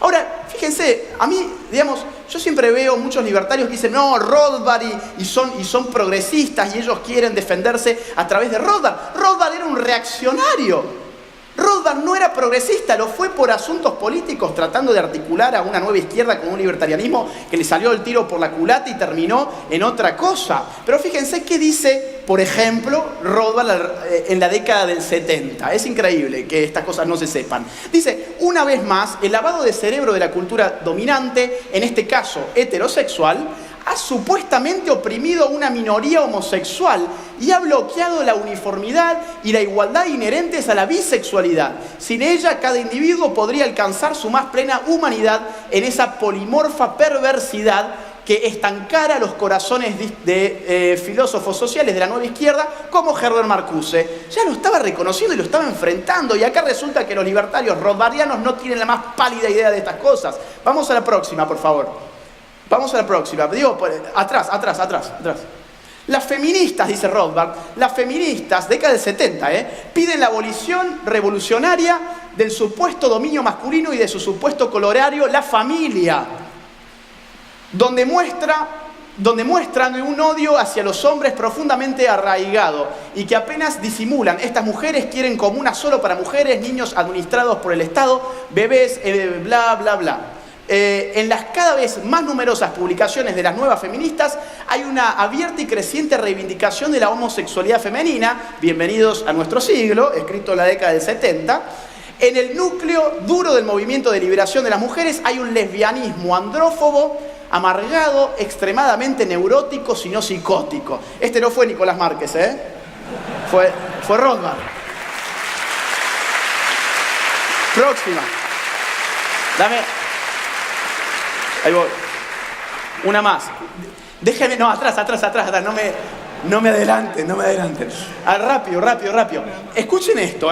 Ahora, fíjense, a mí, digamos, yo siempre veo muchos libertarios que dicen, no, Rothbard y son progresistas y ellos quieren defenderse a través de Rothbard. Rothbard era un reaccionario. Rothbard no era progresista, lo fue por asuntos políticos, tratando de articular a una nueva izquierda con un libertarianismo que le salió el tiro por la culata y terminó en otra cosa. Pero fíjense qué dice, por ejemplo, Rothbard en la década del 70. Es increíble que estas cosas no se sepan. Dice, una vez más, el lavado de cerebro de la cultura dominante, en este caso heterosexual, ha supuestamente oprimido a una minoría homosexual y ha bloqueado la uniformidad y la igualdad inherentes a la bisexualidad. Sin ella, cada individuo podría alcanzar su más plena humanidad en esa polimorfa perversidad que estancara los corazones de filósofos sociales de la nueva izquierda como Herbert Marcuse. Ya lo estaba reconociendo y lo estaba enfrentando, y acá resulta que los libertarios rothbardianos no tienen la más pálida idea de estas cosas. Vamos a la próxima, por favor. Vamos a la próxima. Digo, atrás. Las feministas, dice Rothbard, las feministas, década del 70, piden la abolición revolucionaria del supuesto dominio masculino y de su supuesto colorario, la familia, donde muestran un odio hacia los hombres profundamente arraigado y que apenas disimulan. Estas mujeres quieren comuna solo para mujeres, niños administrados por el Estado, bebés, bla, bla, bla. En las cada vez más numerosas publicaciones de las nuevas feministas hay una abierta y creciente reivindicación de la homosexualidad femenina. Bienvenidos a nuestro siglo, escrito en la década del 70. En el núcleo duro del movimiento de liberación de las mujeres hay un lesbianismo andrófobo, amargado, extremadamente neurótico, si no psicótico. Este no fue Nicolás Márquez, fue Rothbard. Próxima. Ahí voy. Una más. Déjenme. No, atrás. No me adelanten. Rápido. Escuchen esto,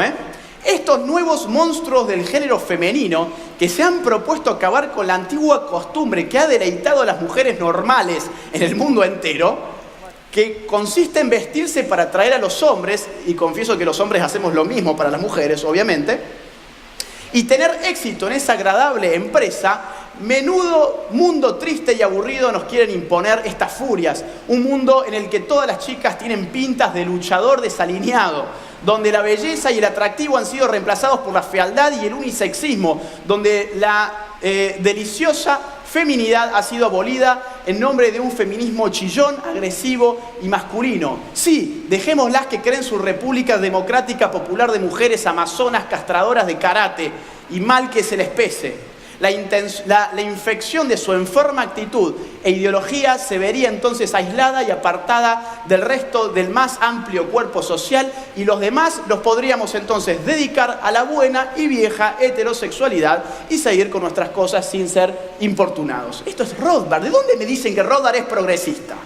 Estos nuevos monstruos del género femenino que se han propuesto acabar con la antigua costumbre que ha deleitado a las mujeres normales en el mundo entero, que consiste en vestirse para atraer a los hombres, y confieso que los hombres hacemos lo mismo para las mujeres, obviamente, y tener éxito en esa agradable empresa. Menudo mundo triste y aburrido nos quieren imponer estas furias. Un mundo en el que todas las chicas tienen pintas de luchador desalineado, donde la belleza y el atractivo han sido reemplazados por la fealdad y el unisexismo, donde la deliciosa feminidad ha sido abolida en nombre de un feminismo chillón, agresivo y masculino. Sí, dejémoslas que creen su república democrática popular de mujeres amazonas castradoras de karate, y mal que se les pese. La infección de su enferma actitud e ideología se vería entonces aislada y apartada del resto del más amplio cuerpo social, y los demás los podríamos entonces dedicar a la buena y vieja heterosexualidad y seguir con nuestras cosas sin ser importunados. Esto es Rothbard. ¿De dónde me dicen que Rothbard es progresista?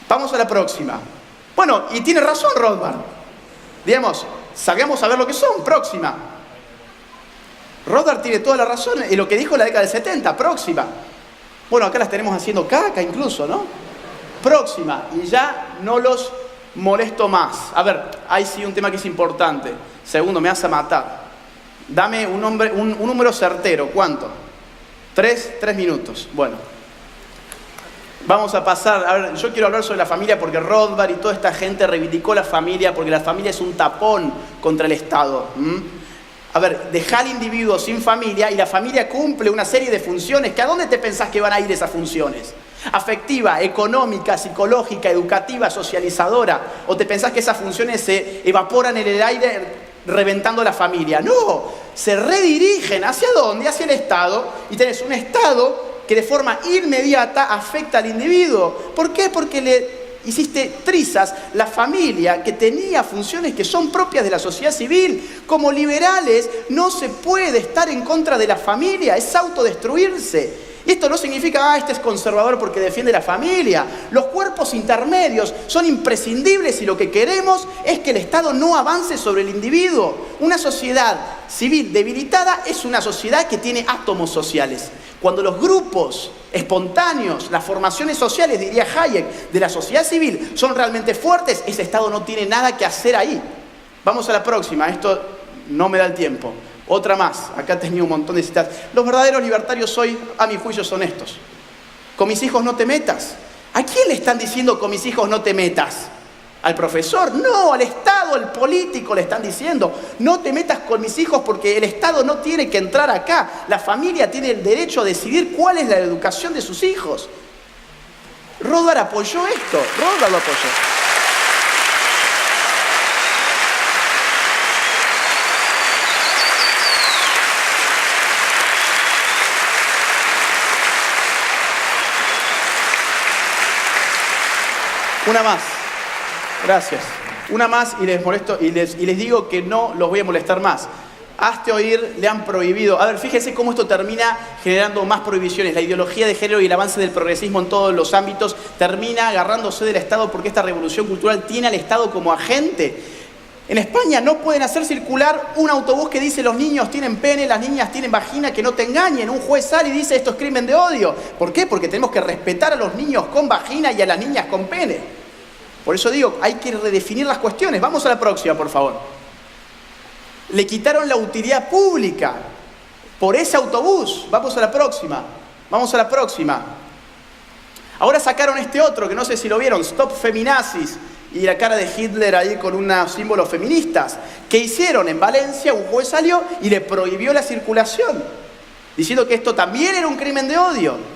Vamos a la próxima. Bueno, y tiene razón Rothbard. Digamos, salgamos a ver lo que son. Próxima. Rothbard tiene toda la razón en lo que dijo en la década del 70. Próxima. Bueno, acá las tenemos haciendo caca incluso, ¿no? Próxima. Y ya no los molesto más. A ver, ahí sí un tema que es importante. Segundo, me vas a matar. Dame un número certero. ¿Cuánto? 3 minutos. Bueno. Vamos a pasar, a ver, yo quiero hablar sobre la familia porque Rothbard y toda esta gente reivindicó la familia porque la familia es un tapón contra el Estado. A ver, deja al individuo sin familia y la familia cumple una serie de funciones. ¿Que a dónde te pensás que van a ir esas funciones? Afectiva, económica, psicológica, educativa, socializadora. ¿O te pensás que esas funciones se evaporan en el aire reventando la familia? No, se redirigen. ¿Hacia dónde? Hacia el Estado. Y tenés un Estado que de forma inmediata afecta al individuo. ¿Por qué? Porque le hiciste trizas la familia, que tenía funciones que son propias de la sociedad civil. Como liberales no se puede estar en contra de la familia, es autodestruirse. Y esto no significa, este es conservador porque defiende la familia. Los cuerpos intermedios son imprescindibles si lo que queremos es que el Estado no avance sobre el individuo. Una sociedad civil debilitada es una sociedad que tiene átomos sociales. Cuando los grupos espontáneos, las formaciones sociales, diría Hayek, de la sociedad civil son realmente fuertes, ese Estado no tiene nada que hacer ahí. Vamos a la próxima, esto no me da el tiempo. Otra más, acá tenía un montón de citas. Los verdaderos libertarios hoy, a mi juicio, son estos. Con mis hijos no te metas. ¿A quién le están diciendo con mis hijos no te metas? ¿Al profesor? No, al Estado, al político le están diciendo, no te metas con mis hijos porque el Estado no tiene que entrar acá. La familia tiene el derecho a decidir cuál es la educación de sus hijos. Rothbard apoyó esto, Rothbard lo apoyó. Una más. Gracias. Una más y les molesto y les digo que no los voy a molestar más. Hazte oír, le han prohibido. A ver, fíjense cómo esto termina generando más prohibiciones. La ideología de género y el avance del progresismo en todos los ámbitos termina agarrándose del Estado porque esta revolución cultural tiene al Estado como agente. En España no pueden hacer circular un autobús que dice los niños tienen pene, las niñas tienen vagina, que no te engañen. Un juez sale y dice esto es crimen de odio. ¿Por qué? Porque tenemos que respetar a los niños con vagina y a las niñas con pene. Por eso digo, hay que redefinir las cuestiones. Vamos a la próxima, por favor. Le quitaron la utilidad pública por ese autobús. Vamos a la próxima. Vamos a la próxima. Ahora sacaron este otro, que no sé si lo vieron, Stop Feminazis, y la cara de Hitler ahí con unos símbolos feministas. ¿Qué hicieron? En Valencia un juez salió y le prohibió la circulación, diciendo que esto también era un crimen de odio.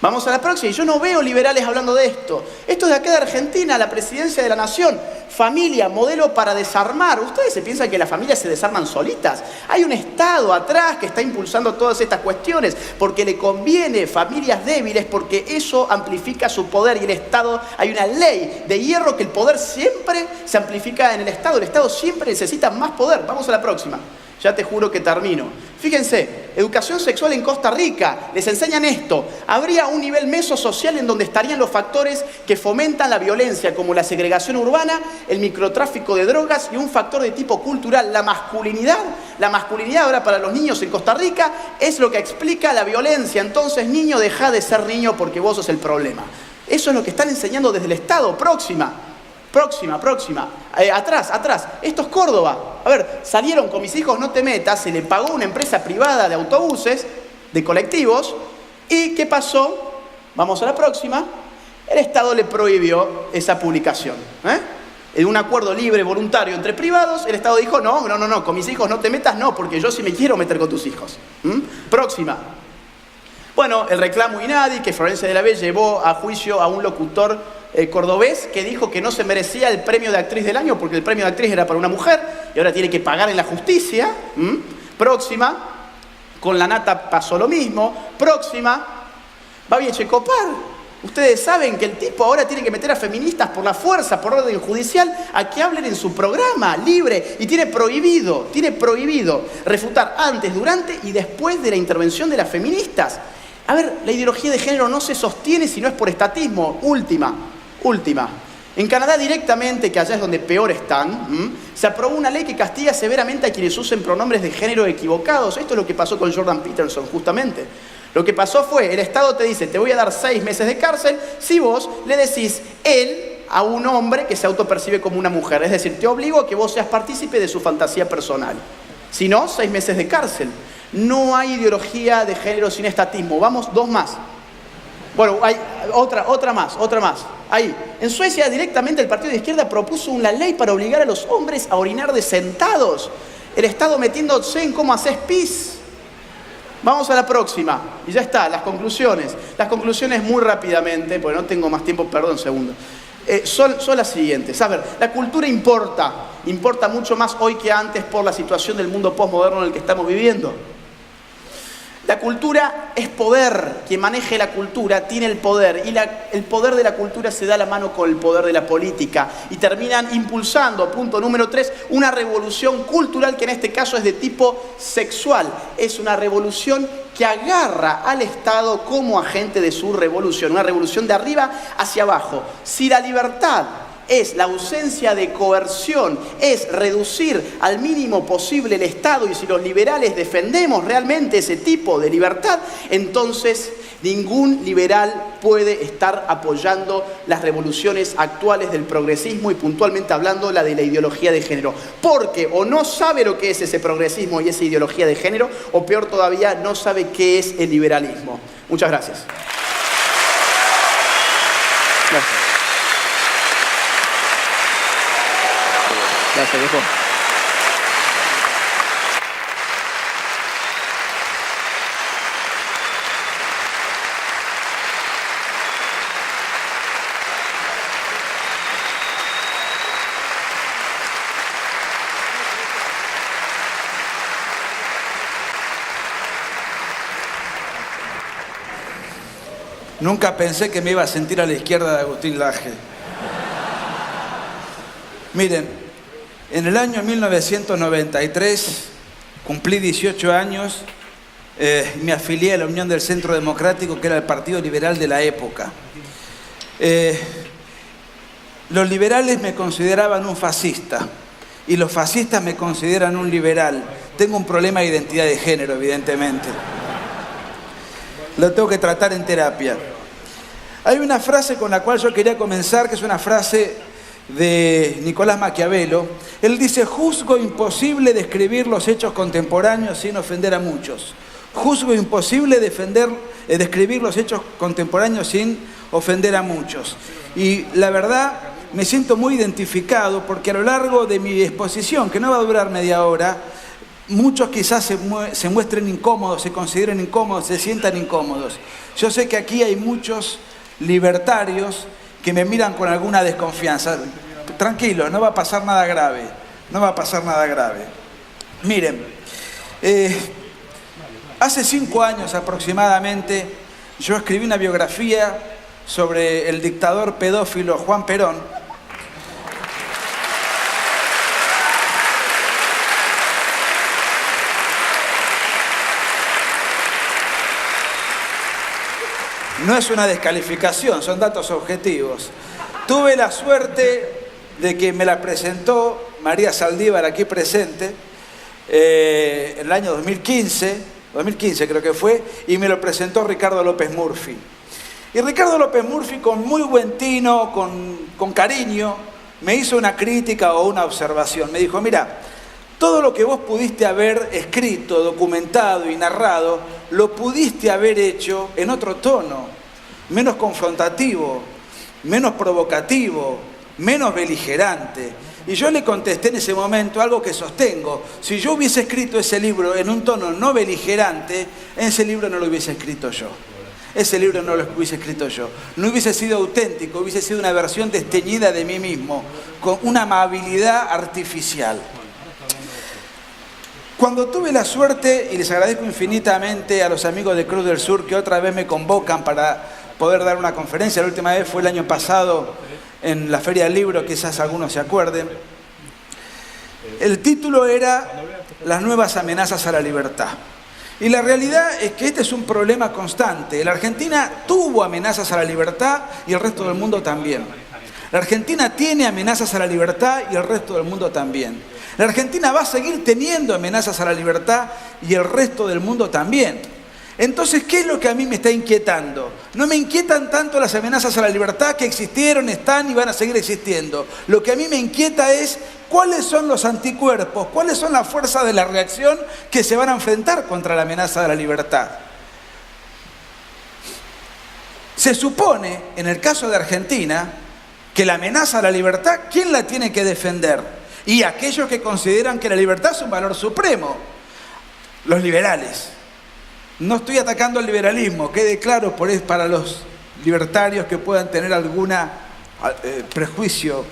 Vamos a la próxima. Y yo no veo liberales hablando de esto. Esto es de acá de Argentina, la presidencia de la nación. Familia, modelo para desarmar. ¿Ustedes se piensan que las familias se desarman solitas? Hay un Estado atrás que está impulsando todas estas cuestiones porque le conviene familias débiles, porque eso amplifica su poder. Y el Estado, hay una ley de hierro que el poder siempre se amplifica en el Estado. El Estado siempre necesita más poder. Vamos a la próxima. Ya te juro que termino. Fíjense, educación sexual en Costa Rica, les enseñan esto. Habría un nivel mesosocial en donde estarían los factores que fomentan la violencia, como la segregación urbana, el microtráfico de drogas y un factor de tipo cultural, la masculinidad. La masculinidad ahora para los niños en Costa Rica es lo que explica la violencia. Entonces, niño, deja de ser niño porque vos sos el problema. Eso es lo que están enseñando desde el Estado. Próxima. Atrás. Esto es Córdoba. A ver, salieron con Mis hijos no te metas, se le pagó una empresa privada de autobuses, de colectivos, ¿y qué pasó? Vamos a la próxima. El Estado le prohibió esa publicación. En un acuerdo libre, voluntario entre privados, el Estado dijo, no, con Mis hijos no te metas, no, porque yo sí me quiero meter con tus hijos. Próxima. Bueno, el reclamo Inadi, que Florencia de la B llevó a juicio a un locutor cordobés que dijo que no se merecía el premio de actriz del año porque el premio de actriz era para una mujer y ahora tiene que pagar en la justicia. Próxima. Con la Nata pasó lo mismo. Próxima. Babi Echecopar. Ustedes saben que el tipo ahora tiene que meter a feministas por la fuerza, por orden judicial, a que hablen en su programa libre y tiene prohibido refutar antes, durante y después de la intervención de las feministas. A ver, la ideología de género no se sostiene si no es por estatismo. Última. En Canadá directamente, que allá es donde peor están, se aprobó una ley que castiga severamente a quienes usen pronombres de género equivocados. Esto es lo que pasó con Jordan Peterson, justamente. Lo que pasó fue, el Estado te dice, te voy a dar 6 meses de cárcel si vos le decís él a un hombre que se autopercibe como una mujer. Es decir, te obligo a que vos seas partícipe de su fantasía personal. Si no, 6 meses de cárcel. No hay ideología de género sin estatismo. Vamos, 2 más. Bueno, hay otra más. Ahí. En Suecia directamente el partido de izquierda propuso una ley para obligar a los hombres a orinar de sentados. El Estado metiéndose en cómo haces pis. Vamos a la próxima. Y ya está, las conclusiones. Las conclusiones muy rápidamente, porque no tengo más tiempo, perdón, un segundo. Son las siguientes. A ver, la cultura importa mucho más hoy que antes por la situación del mundo postmoderno en el que estamos viviendo. La cultura es poder. Quien maneje la cultura tiene el poder. Y el poder de la cultura se da la mano con el poder de la política. Y terminan impulsando, punto número 3, una revolución cultural que en este caso es de tipo sexual. Es una revolución que agarra al Estado como agente de su revolución. Una revolución de arriba hacia abajo. Si la libertad es la ausencia de coerción, es reducir al mínimo posible el Estado, y si los liberales defendemos realmente ese tipo de libertad, entonces ningún liberal puede estar apoyando las revoluciones actuales del progresismo y puntualmente hablando la de la ideología de género. Porque o no sabe lo que es ese progresismo y esa ideología de género, o peor todavía, no sabe qué es el liberalismo. Muchas gracias. Gracias. Gracias, viejo. Nunca pensé que me iba a sentir a la izquierda de Agustín Laje. Miren, en el año 1993 cumplí 18 años y me afilié a la Unión del Centro Democrático, que era el partido liberal de la época. Los liberales me consideraban un fascista y los fascistas me consideran un liberal. Tengo un problema de identidad de género, evidentemente. Lo tengo que tratar en terapia. Hay una frase con la cual yo quería comenzar, que es una frase de Nicolás Maquiavelo. Él dice: juzgo imposible describir los hechos contemporáneos sin ofender a muchos. Juzgo imposible describir los hechos contemporáneos sin ofender a muchos. Y la verdad, me siento muy identificado porque a lo largo de mi exposición, que no va a durar media hora, muchos quizás se muestren incómodos, se consideren incómodos, se sientan incómodos. Yo sé que aquí hay muchos libertarios que me miran con alguna desconfianza. Tranquilo, no va a pasar nada grave. No va a pasar nada grave. Miren, hace 5 años aproximadamente yo escribí una biografía sobre el dictador pedófilo Juan Perón. No es una descalificación, son datos objetivos. Tuve la suerte de que me la presentó María Saldívar, aquí presente, en el año 2015 creo que fue, y me lo presentó Ricardo López Murphy. Y Ricardo López Murphy, con muy buen tino, con cariño, me hizo una crítica o una observación. Me dijo: mira, todo lo que vos pudiste haber escrito, documentado y narrado, lo pudiste haber hecho en otro tono, menos confrontativo, menos provocativo, menos beligerante. Y yo le contesté en ese momento algo que sostengo: si yo hubiese escrito ese libro en un tono no beligerante, ese libro no lo hubiese escrito yo. Ese libro no lo hubiese escrito yo. No hubiese sido auténtico, hubiese sido una versión desteñida de mí mismo, con una amabilidad artificial. Cuando tuve la suerte, y les agradezco infinitamente a los amigos de Cruz del Sur que otra vez me convocan para poder dar una conferencia, la última vez fue el año pasado en la Feria del Libro, quizás algunos se acuerden. El título era Las nuevas amenazas a la libertad. Y la realidad es que este es un problema constante. La Argentina tuvo amenazas a la libertad y el resto del mundo también. La Argentina tiene amenazas a la libertad y el resto del mundo también. La Argentina va a seguir teniendo amenazas a la libertad y el resto del mundo también. Entonces, ¿qué es lo que a mí me está inquietando? No me inquietan tanto las amenazas a la libertad, que existieron, están y van a seguir existiendo. Lo que a mí me inquieta es cuáles son los anticuerpos, cuáles son las fuerzas de la reacción que se van a enfrentar contra la amenaza de la libertad. Se supone, en el caso de Argentina, que la amenaza a la libertad, ¿quién la tiene que defender? Y aquellos que consideran que la libertad es un valor supremo, los liberales. No estoy atacando al liberalismo, quede claro, para los libertarios que puedan tener alguna prejuicio.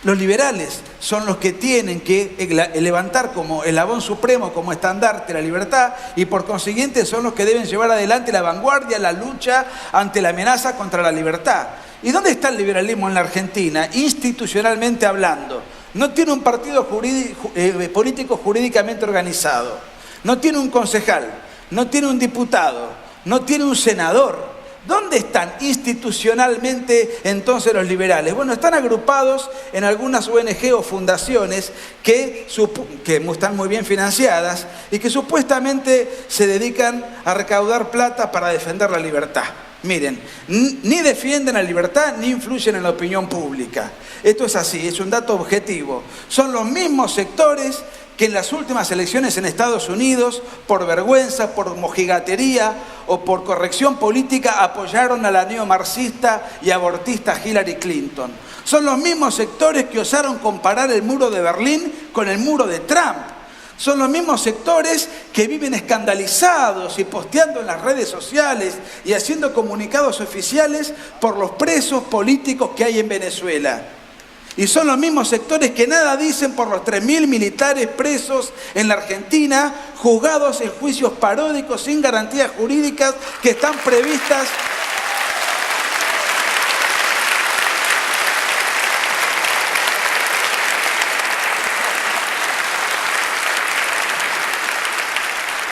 Los liberales son los que tienen que levantar como eslabón supremo, como estandarte la libertad, y por consiguiente son los que deben llevar adelante la vanguardia, la lucha ante la amenaza contra la libertad. ¿Y dónde está el liberalismo en la Argentina? Institucionalmente hablando. No tiene un partido político jurídicamente organizado, no tiene un concejal, no tiene un diputado, no tiene un senador. ¿Dónde están institucionalmente entonces los liberales? Bueno, están agrupados en algunas ONG o fundaciones que están muy bien financiadas y que supuestamente se dedican a recaudar plata para defender la libertad. Miren, ni defienden la libertad ni influyen en la opinión pública. Esto es así, es un dato objetivo. Son los mismos sectores que en las últimas elecciones en Estados Unidos, por vergüenza, por mojigatería o por corrección política, apoyaron a la neomarxista y abortista Hillary Clinton. Son los mismos sectores que osaron comparar el muro de Berlín con el muro de Trump. Son los mismos sectores que viven escandalizados y posteando en las redes sociales y haciendo comunicados oficiales por los presos políticos que hay en Venezuela. Y son los mismos sectores que nada dicen por los 3.000 militares presos en la Argentina, juzgados en juicios paródicos sin garantías jurídicas que están previstas.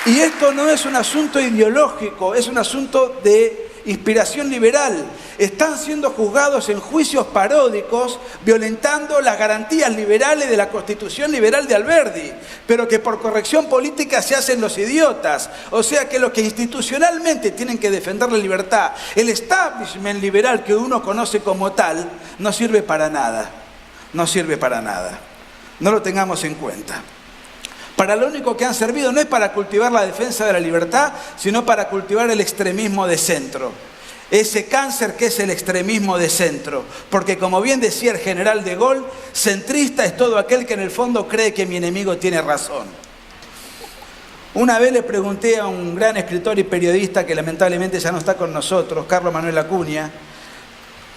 Y esto no es un asunto ideológico, es un asunto de inspiración liberal. Están siendo juzgados en juicios paródicos, violentando las garantías liberales de la Constitución liberal de Alberdi, pero que por corrección política se hacen los idiotas. O sea que los que institucionalmente tienen que defender la libertad, el establishment liberal que uno conoce como tal, no sirve para nada. No sirve para nada. No lo tengamos en cuenta. Para lo único que han servido no es para cultivar la defensa de la libertad, sino para cultivar el extremismo de centro. Ese cáncer que es el extremismo de centro. Porque como bien decía el general de Gaulle, centrista es todo aquel que en el fondo cree que mi enemigo tiene razón. Una vez le pregunté a un gran escritor y periodista que lamentablemente ya no está con nosotros, Carlos Manuel Acuña,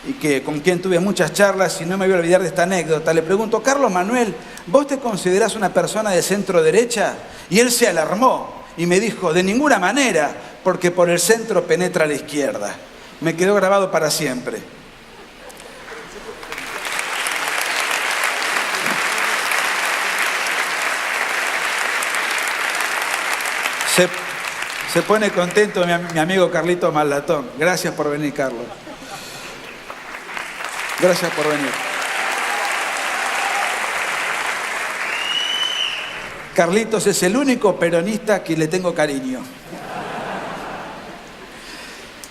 y con quien tuve muchas charlas y no me voy a olvidar de esta anécdota. Le pregunto, Carlos Manuel, ¿vos te considerás una persona de centro derecha? Y él se alarmó y me dijo, de ninguna manera, porque por el centro penetra la izquierda. Me quedó grabado para siempre. Se pone contento mi amigo Carlito Maldatón. Gracias por venir, Carlos. Gracias por venir. Carlitos es el único peronista a quien le tengo cariño.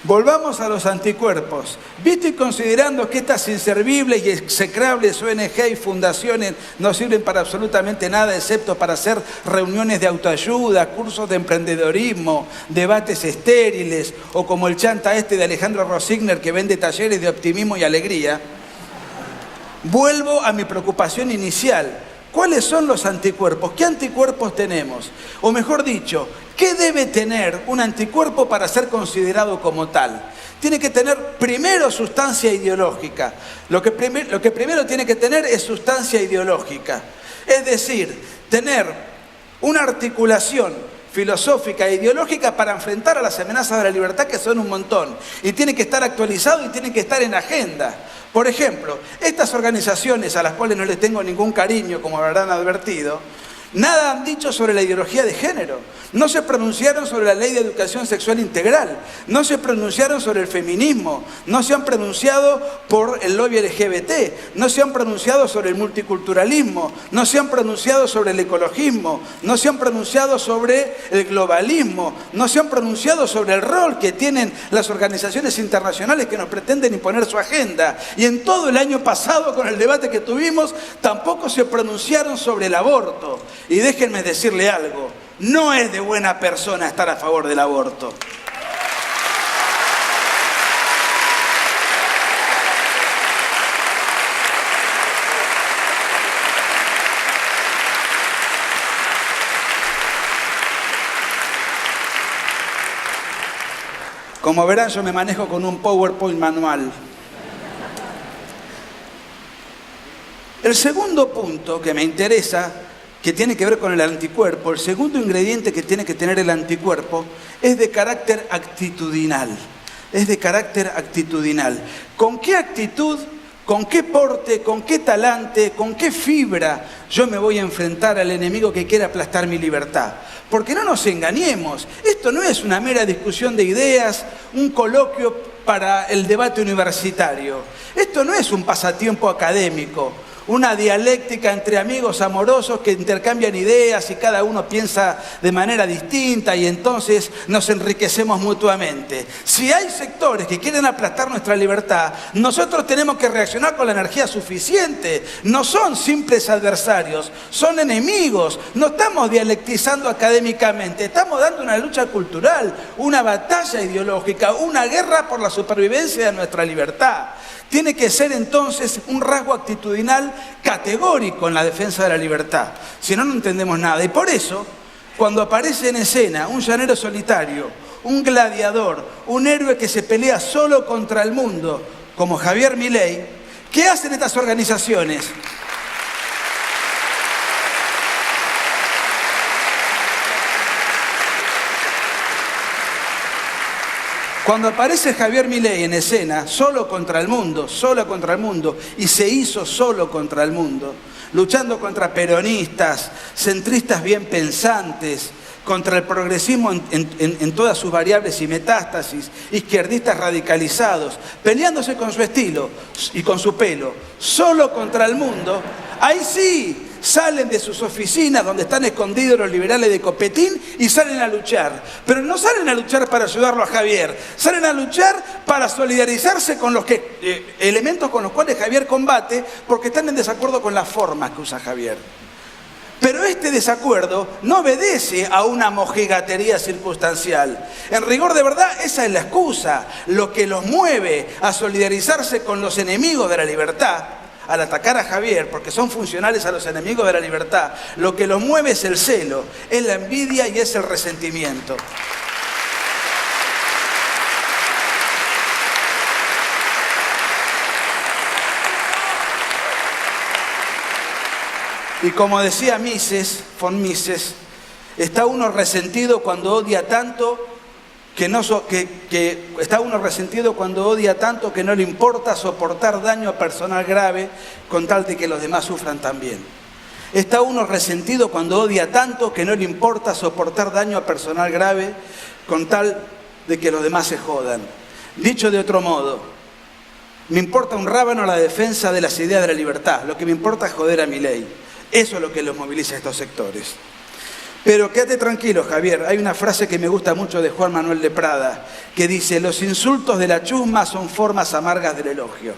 Volvamos a los anticuerpos. Visto y considerando que estas inservibles y execrables ONG y fundaciones no sirven para absolutamente nada excepto para hacer reuniones de autoayuda, cursos de emprendedorismo, debates estériles o como el chanta este de Alejandro Rosigner que vende talleres de optimismo y alegría, vuelvo a mi preocupación inicial. ¿Cuáles son los anticuerpos? ¿Qué anticuerpos tenemos? O mejor dicho, ¿qué debe tener un anticuerpo para ser considerado como tal? Tiene que tener primero sustancia ideológica. Lo que primero tiene que tener es sustancia ideológica. Es decir, tener una articulación filosófica e ideológica para enfrentar a las amenazas de la libertad, que son un montón. Y tiene que estar actualizado y tiene que estar en agenda. Por ejemplo, estas organizaciones a las cuales no les tengo ningún cariño, como habrán advertido, nada han dicho sobre la ideología de género, no se pronunciaron sobre la ley de educación sexual integral, no se pronunciaron sobre el feminismo, no se han pronunciado por el lobby LGBT, no se han pronunciado sobre el multiculturalismo, no se han pronunciado sobre el ecologismo, no se han pronunciado sobre el globalismo, no se han pronunciado sobre el rol que tienen las organizaciones internacionales que nos pretenden imponer su agenda. Y en todo el año pasado, con el debate que tuvimos, tampoco se pronunciaron sobre el aborto. Y déjenme decirle algo, no es de buena persona estar a favor del aborto. Como verán, yo me manejo con un PowerPoint manual. El segundo punto que me interesa, que tiene que ver con el anticuerpo, el segundo ingrediente que tiene que tener el anticuerpo es de carácter actitudinal. Es de carácter actitudinal. ¿Con qué actitud, con qué porte, con qué talante, con qué fibra yo me voy a enfrentar al enemigo que quiere aplastar mi libertad? Porque no nos engañemos, esto no es una mera discusión de ideas, un coloquio para el debate universitario. Esto no es un pasatiempo académico, una dialéctica entre amigos amorosos que intercambian ideas y cada uno piensa de manera distinta y entonces nos enriquecemos mutuamente. Si hay sectores que quieren aplastar nuestra libertad, nosotros tenemos que reaccionar con la energía suficiente. No son simples adversarios, son enemigos. No estamos dialectizando académicamente, estamos dando una lucha cultural, una batalla ideológica, una guerra por la supervivencia de nuestra libertad. Tiene que ser entonces un rasgo actitudinal categórico en la defensa de la libertad. Si no, no entendemos nada. Y por eso, cuando aparece en escena un llanero solitario, un gladiador, un héroe que se pelea solo contra el mundo, como Javier Milei, ¿qué hacen estas organizaciones? Cuando aparece Javier Milei en escena, solo contra el mundo, y se hizo solo contra el mundo, luchando contra peronistas, centristas bien pensantes, contra el progresismo en todas sus variables y metástasis, izquierdistas radicalizados, peleándose con su estilo y con su pelo, solo contra el mundo, ahí sí salen de sus oficinas donde están escondidos los liberales de Copetín y salen a luchar. Pero no salen a luchar para ayudarlo a Javier, salen a luchar para solidarizarse con los elementos con los cuales Javier combate, porque están en desacuerdo con las formas que usa Javier. Pero este desacuerdo no obedece a una mojigatería circunstancial. En rigor de verdad, esa es la excusa. Lo que los mueve a solidarizarse con los enemigos de la libertad, al atacar a Javier, porque son funcionales a los enemigos de la libertad, lo que los mueve es el celo, es la envidia y es el resentimiento. Y como decía von Mises, está uno resentido cuando odia tanto que no le importa soportar daño personal grave con tal de que los demás sufran también. Está uno resentido cuando odia tanto que no le importa soportar daño personal grave con tal de que los demás se jodan. Dicho de otro modo, me importa un rábano la defensa de las ideas de la libertad. Lo que me importa es joder a Milei. Eso es lo que los moviliza a estos sectores. Pero quédate tranquilo, Javier. Hay una frase que me gusta mucho de Juan Manuel de Prada, que dice: los insultos de la chusma son formas amargas del elogio.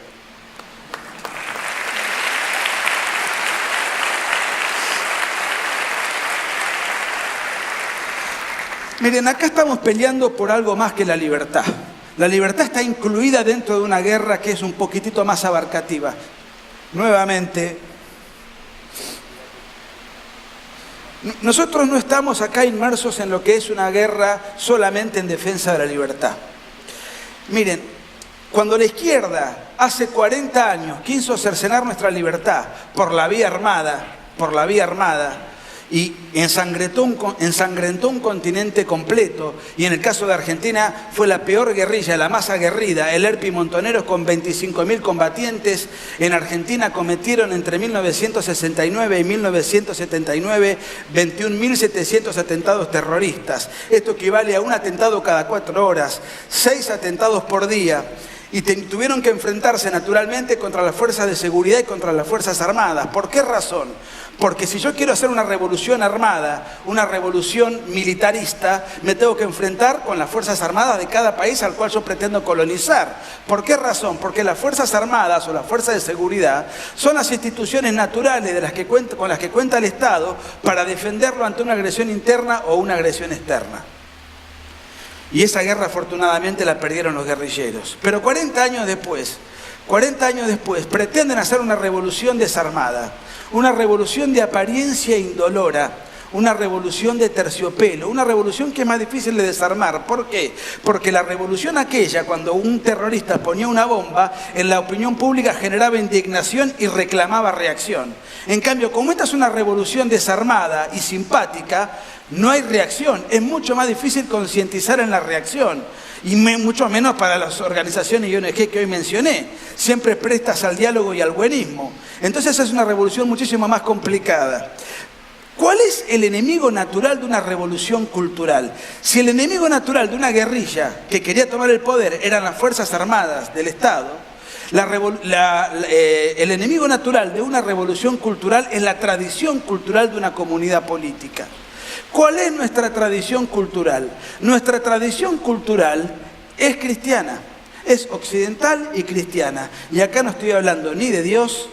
Miren, acá estamos peleando por algo más que la libertad. La libertad está incluida dentro de una guerra que es un poquitito más abarcativa. Nuevamente, nosotros no estamos acá inmersos en lo que es una guerra solamente en defensa de la libertad. Miren, cuando la izquierda hace 40 años quiso cercenar nuestra libertad por la vía armada, y ensangrentó un continente completo, y en el caso de Argentina fue la peor guerrilla, la más aguerrida, el ERP y Montoneros con 25.000 combatientes. En Argentina cometieron entre 1969 y 1979 21.700 atentados terroristas. Esto equivale a un atentado cada 4 horas, 6 atentados por día. Y tuvieron que enfrentarse naturalmente contra las fuerzas de seguridad y contra las fuerzas armadas. ¿Por qué razón? Porque si yo quiero hacer una revolución armada, una revolución militarista, me tengo que enfrentar con las fuerzas armadas de cada país al cual yo pretendo colonizar. ¿Por qué razón? Porque las fuerzas armadas o las fuerzas de seguridad son las instituciones naturales con las que cuenta el Estado para defenderlo ante una agresión interna o una agresión externa. Y esa guerra afortunadamente la perdieron los guerrilleros. Pero 40 años después, pretenden hacer una revolución desarmada, una revolución de apariencia indolora, una revolución de terciopelo, una revolución que es más difícil de desarmar. ¿Por qué? Porque la revolución aquella, cuando un terrorista ponía una bomba, en la opinión pública generaba indignación y reclamaba reacción. En cambio, como esta es una revolución desarmada y simpática, no hay reacción. Es mucho más difícil concientizar en la reacción. Y mucho menos para las organizaciones y ONG que hoy mencioné, siempre prestas al diálogo y al buenismo. Entonces es una revolución muchísimo más complicada. ¿Cuál es el enemigo natural de una revolución cultural? Si el enemigo natural de una guerrilla que quería tomar el poder eran las Fuerzas Armadas del Estado, el enemigo natural de una revolución cultural es la tradición cultural de una comunidad política. ¿Cuál es nuestra tradición cultural? Nuestra tradición cultural es cristiana, es occidental y cristiana. Y acá no estoy hablando ni de Dios,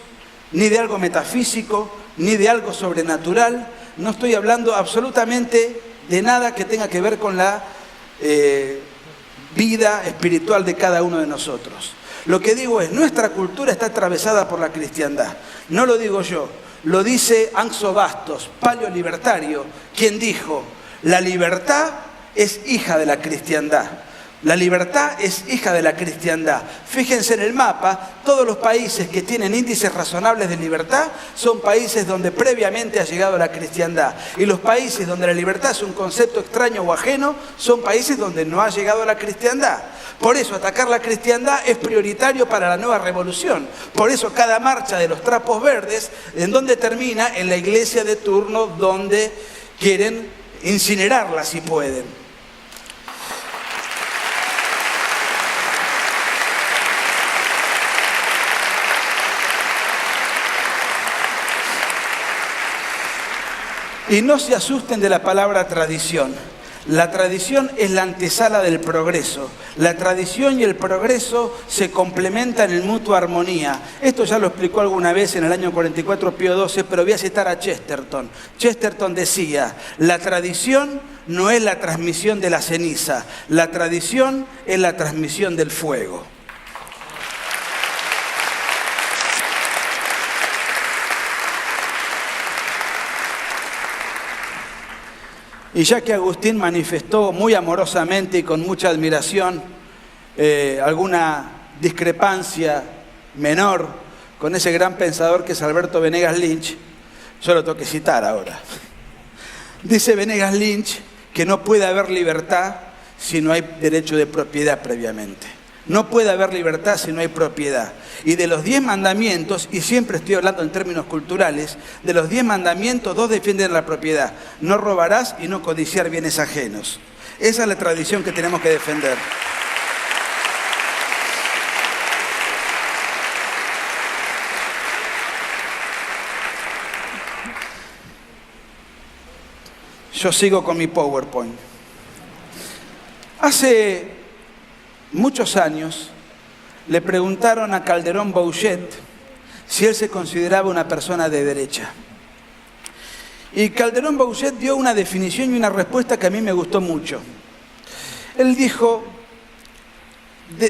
ni de algo metafísico, ni de algo sobrenatural. No estoy hablando absolutamente de nada que tenga que ver con la vida espiritual de cada uno de nosotros. Lo que digo es, nuestra cultura está atravesada por la cristiandad. No lo digo yo. Lo dice Anxo Bastos, paleolibertario, quien dijo: la libertad es hija de la cristiandad. La libertad es hija de la cristiandad. Fíjense en el mapa, todos los países que tienen índices razonables de libertad son países donde previamente ha llegado la cristiandad. Y los países donde la libertad es un concepto extraño o ajeno son países donde no ha llegado la cristiandad. Por eso atacar la cristiandad es prioritario para la nueva revolución. Por eso cada marcha de los trapos verdes, ¿en dónde termina? En la iglesia de turno donde quieren incinerarla si pueden. Y no se asusten de la palabra tradición. La tradición es la antesala del progreso. La tradición y el progreso se complementan en mutua armonía. Esto ya lo explicó alguna vez en el año 44 Pío XII, pero voy a citar a Chesterton. Chesterton decía, la tradición no es la transmisión de la ceniza, la tradición es la transmisión del fuego. Y ya que Agustín manifestó muy amorosamente y con mucha admiración alguna discrepancia menor con ese gran pensador que es Alberto Venegas Lynch, yo lo tengo que citar ahora. Dice Venegas Lynch que no puede haber libertad si no hay derecho de propiedad previamente. No puede haber libertad si no hay propiedad. Y de los 10 mandamientos, y siempre estoy hablando en términos culturales, de los 10 mandamientos, 2 defienden la propiedad. No robarás y no codiciar bienes ajenos. Esa es la tradición que tenemos que defender. Yo sigo con mi PowerPoint. Hace muchos años le preguntaron a Calderón Bouchet si él se consideraba una persona de derecha. Y Calderón Bouchet dio una definición y una respuesta que a mí me gustó mucho. Él dijo,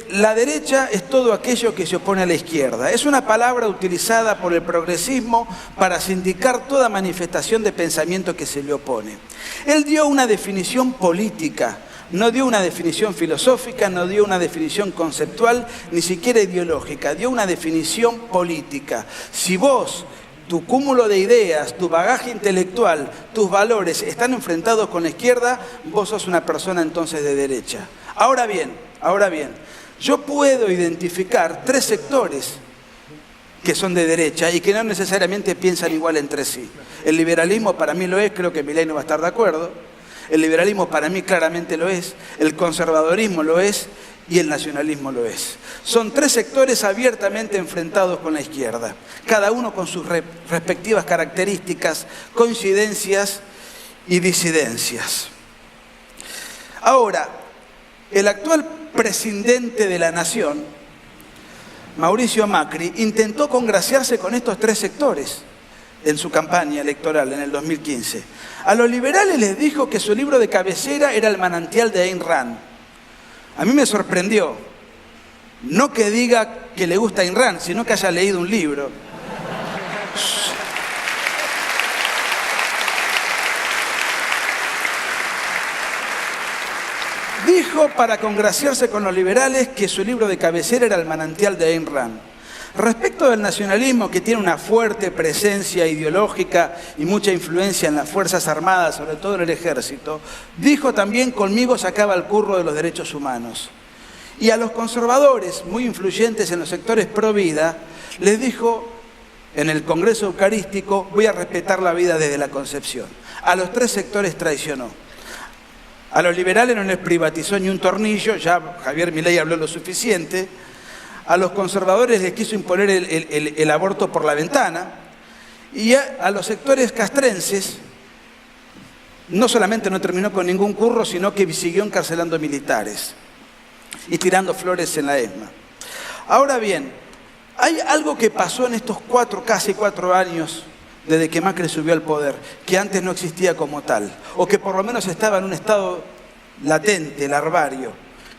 la derecha es todo aquello que se opone a la izquierda. Es una palabra utilizada por el progresismo para sindicar toda manifestación de pensamiento que se le opone. Él dio una definición política. No dio una definición filosófica, no dio una definición conceptual, ni siquiera ideológica. Dio una definición política. Si vos, tu cúmulo de ideas, tu bagaje intelectual, tus valores están enfrentados con la izquierda, vos sos una persona entonces de derecha. Ahora bien, yo puedo identificar 3 sectores que son de derecha y que no necesariamente piensan igual entre sí. El liberalismo para mí lo es, creo que Milei no va a estar de acuerdo. El liberalismo para mí claramente lo es, el conservadorismo lo es y el nacionalismo lo es. Son 3 sectores abiertamente enfrentados con la izquierda, cada uno con sus respectivas características, coincidencias y disidencias. Ahora, el actual presidente de la nación, Mauricio Macri, intentó congraciarse con estos 3 sectores en su campaña electoral en el 2015. A los liberales les dijo que su libro de cabecera era El manantial de Ayn Rand. A mí me sorprendió, no que diga que le gusta Ayn Rand, sino que haya leído un libro. Dijo para congraciarse con los liberales que su libro de cabecera era El manantial de Ayn Rand. Respecto del nacionalismo, que tiene una fuerte presencia ideológica y mucha influencia en las Fuerzas Armadas, sobre todo en el Ejército, dijo también, conmigo se acaba el curro de los derechos humanos. Y a los conservadores, muy influyentes en los sectores pro vida, les dijo en el Congreso Eucarístico, voy a respetar la vida desde la concepción. A los 3 sectores traicionó. A los liberales no les privatizó ni un tornillo, ya Javier Milei habló lo suficiente. A los conservadores les quiso imponer el aborto por la ventana. Y a los sectores castrenses no solamente no terminó con ningún curro, sino que siguió encarcelando militares y tirando flores en la ESMA. Ahora bien, hay algo que pasó en estos casi 4 años desde que Macri subió al poder, que antes no existía como tal, o que por lo menos estaba en un estado latente, larvario.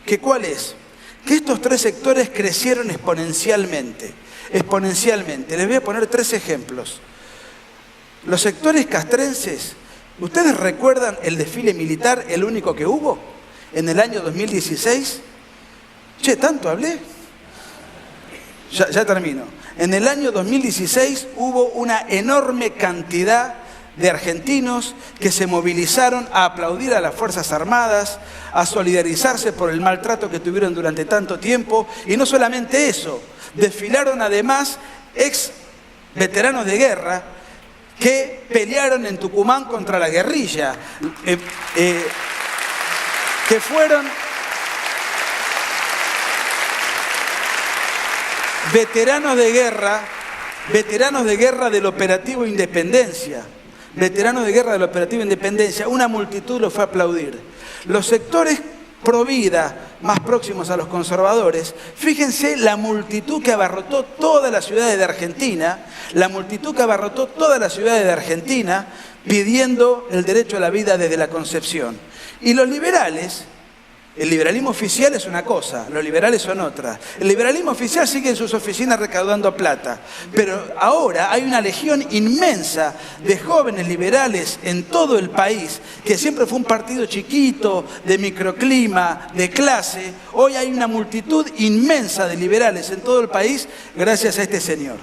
¿Que cuál es? Que estos 3 sectores crecieron exponencialmente. Les voy a poner 3 ejemplos. Los sectores castrenses, ¿ustedes recuerdan el desfile militar, el único que hubo, en el año 2016? Che, ¿tanto hablé? Ya termino. En el año 2016 hubo una enorme cantidad de argentinos que se movilizaron a aplaudir a las Fuerzas Armadas, a solidarizarse por el maltrato que tuvieron durante tanto tiempo. Y no solamente eso, desfilaron además ex veteranos de guerra que pelearon en Tucumán contra la guerrilla, que fueron veteranos de guerra del Operativo Independencia. Veteranos de guerra del Operativo Independencia. Una multitud los fue a aplaudir. Los sectores pro vida, más próximos a los conservadores, fíjense la multitud que abarrotó todas las ciudades de Argentina, pidiendo el derecho a la vida desde la concepción. Y los liberales, el liberalismo oficial es una cosa, los liberales son otra. El liberalismo oficial sigue en sus oficinas recaudando plata, pero ahora hay una legión inmensa de jóvenes liberales en todo el país, que siempre fue un partido chiquito, de microclima, de clase. Hoy hay una multitud inmensa de liberales en todo el país gracias a este señor.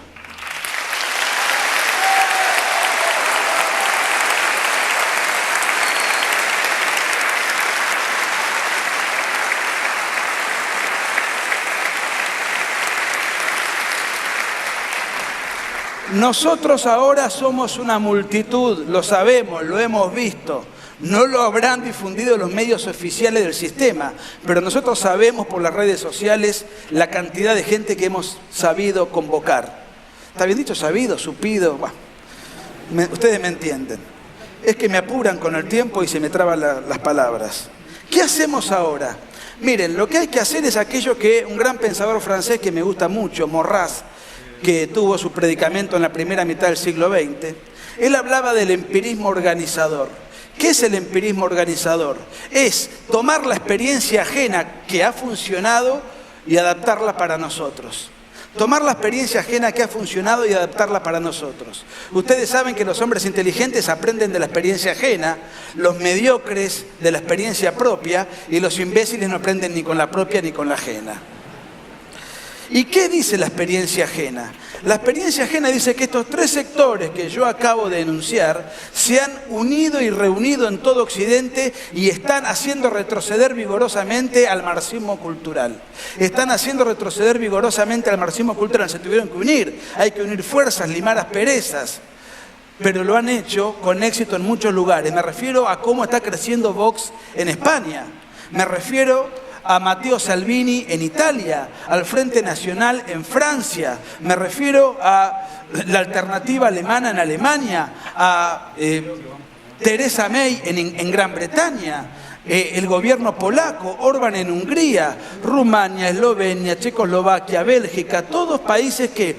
Nosotros ahora somos una multitud, lo sabemos, lo hemos visto. No lo habrán difundido los medios oficiales del sistema, pero nosotros sabemos por las redes sociales la cantidad de gente que hemos sabido convocar. ¿Está bien dicho? Sabido, supido. Bueno, ustedes me entienden. Es que me apuran con el tiempo y se me traban las palabras. ¿Qué hacemos ahora? Miren, lo que hay que hacer es aquello que un gran pensador francés que me gusta mucho, Maurras, que tuvo su predicamento en la primera mitad del siglo XX, él hablaba del empirismo organizador. ¿Qué es el empirismo organizador? Es tomar la experiencia ajena que ha funcionado y adaptarla para nosotros. Tomar la experiencia ajena que ha funcionado y adaptarla para nosotros. Ustedes saben que los hombres inteligentes aprenden de la experiencia ajena, los mediocres de la experiencia propia, y los imbéciles no aprenden ni con la propia ni con la ajena. ¿Y qué dice la experiencia ajena? La experiencia ajena dice que estos tres sectores que yo acabo de enunciar se han unido y reunido en todo Occidente y están haciendo retroceder vigorosamente al marxismo cultural. Están haciendo retroceder vigorosamente al marxismo cultural. Se tuvieron que unir. Hay que unir fuerzas, limar asperezas. Pero lo han hecho con éxito en muchos lugares. Me refiero a cómo está creciendo Vox en España. Me refiero a Matteo Salvini en Italia, al Frente Nacional en Francia. Me refiero a la alternativa alemana en Alemania, a Theresa May en Gran Bretaña, el gobierno polaco, Orbán en Hungría, Rumania, Eslovenia, Checoslovaquia, Bélgica, todos países que,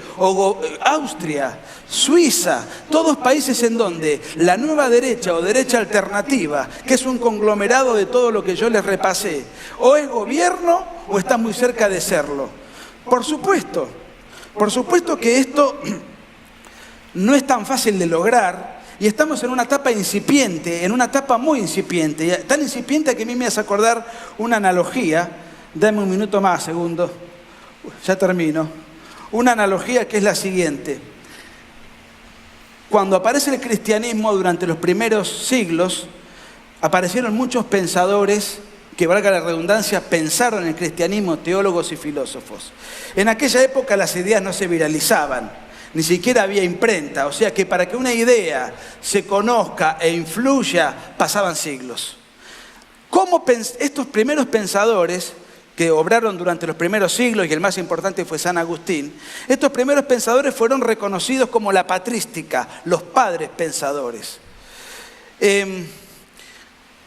Austria, Suiza, todos países en donde la nueva derecha o derecha alternativa, que es un conglomerado de todo lo que yo les repasé, o es gobierno o está muy cerca de serlo. Por supuesto que esto no es tan fácil de lograr y estamos en una etapa incipiente, en una etapa muy incipiente, tan incipiente que a mí me hace acordar una analogía. Dame un minuto más, segundo, ya termino. Una analogía que es la siguiente. Cuando aparece el cristianismo durante los primeros siglos, aparecieron muchos pensadores que, valga la redundancia, pensaron el cristianismo, teólogos y filósofos. En aquella época las ideas no se viralizaban, ni siquiera había imprenta, o sea que para que una idea se conozca e influya pasaban siglos. ¿Cómo estos primeros pensadores que obraron durante los primeros siglos, y el más importante fue San Agustín, estos primeros pensadores fueron reconocidos como la patrística, los padres pensadores.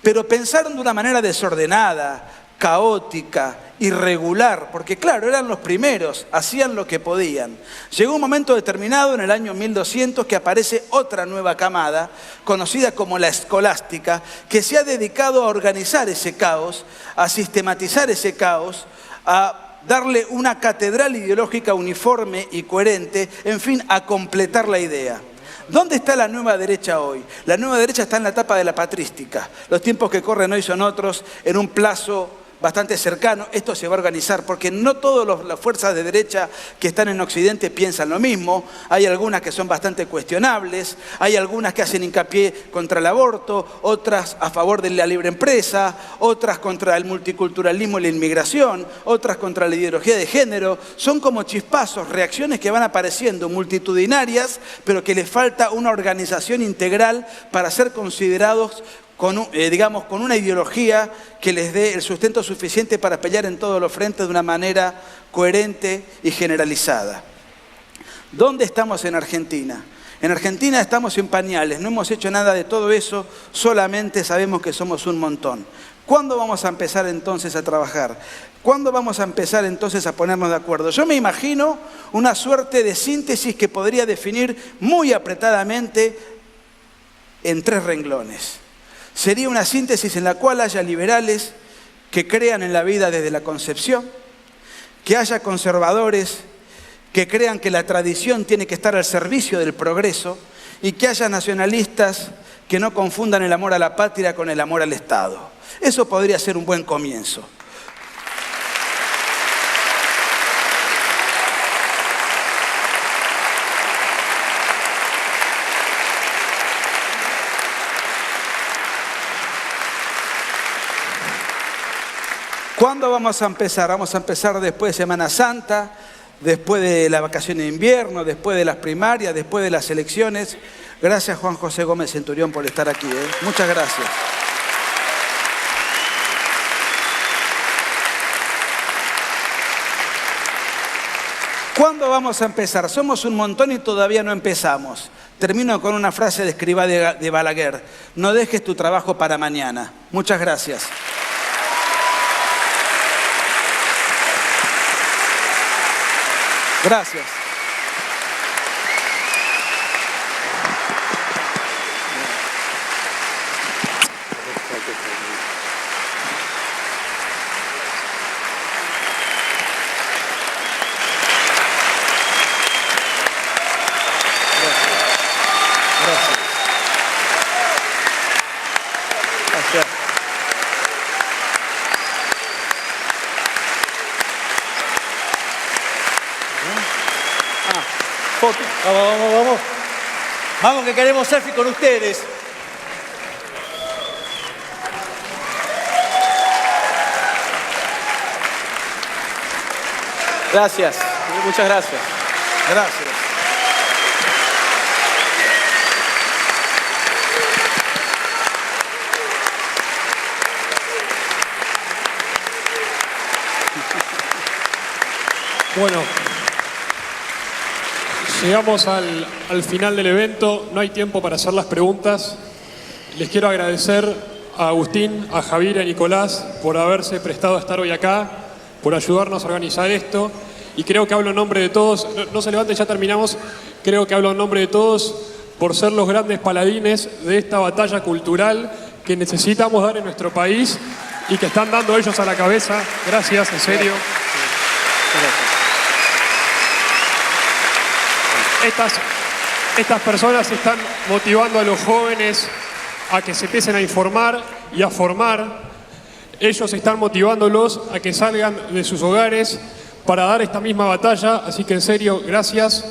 Pero pensaron de una manera desordenada, caótica, irregular, porque claro, eran los primeros, hacían lo que podían. Llegó un momento determinado en el año 1200 que aparece otra nueva camada, conocida como la escolástica, que se ha dedicado a organizar ese caos, a sistematizar ese caos, a darle una catedral ideológica uniforme y coherente, en fin, a completar la idea. ¿Dónde está la nueva derecha hoy? La nueva derecha está en la etapa de la patrística. Los tiempos que corren hoy son otros, en un plazo bastante cercano, esto se va a organizar, porque no todas las fuerzas de derecha que están en Occidente piensan lo mismo. Hay algunas que son bastante cuestionables, hay algunas que hacen hincapié contra el aborto, otras a favor de la libre empresa, otras contra el multiculturalismo y la inmigración, otras contra la ideología de género. Son como chispazos, reacciones que van apareciendo multitudinarias, pero que les falta una organización integral para ser considerados con una ideología que les dé el sustento suficiente para pelear en todos los frentes de una manera coherente y generalizada. ¿Dónde estamos en Argentina? En Argentina estamos en pañales, no hemos hecho nada de todo eso, solamente sabemos que somos un montón. ¿Cuándo vamos a empezar entonces a trabajar? ¿Cuándo vamos a empezar entonces a ponernos de acuerdo? Yo me imagino una suerte de síntesis que podría definir muy apretadamente en 3 renglones. Sería una síntesis en la cual haya liberales que crean en la vida desde la concepción, que haya conservadores que crean que la tradición tiene que estar al servicio del progreso y que haya nacionalistas que no confundan el amor a la patria con el amor al Estado. Eso podría ser un buen comienzo. ¿Cuándo vamos a empezar? Vamos a empezar después de Semana Santa, después de las vacaciones de invierno, después de las primarias, después de las elecciones. Gracias Juan José Gómez Centurión por estar aquí. Muchas gracias. ¿Cuándo vamos a empezar? Somos un montón y todavía no empezamos. Termino con una frase de Escrivá de Balaguer. No dejes tu trabajo para mañana. Muchas gracias. Gracias. Vamos. Vamos que queremos selfie con ustedes. Gracias, muchas gracias. Gracias. Bueno, llegamos al final del evento, no hay tiempo para hacer las preguntas. Les quiero agradecer a Agustín, a Javier y a Nicolás por haberse prestado a estar hoy acá, por ayudarnos a organizar esto. Y creo que hablo en nombre de todos, no se levanten, ya terminamos, creo que hablo en nombre de todos por ser los grandes paladines de esta batalla cultural que necesitamos dar en nuestro país y que están dando ellos a la cabeza. Gracias, en serio. Estas personas están motivando a los jóvenes a que se empiecen a informar y a formar. Ellos están motivándolos a que salgan de sus hogares para dar esta misma batalla. Así que en serio, gracias.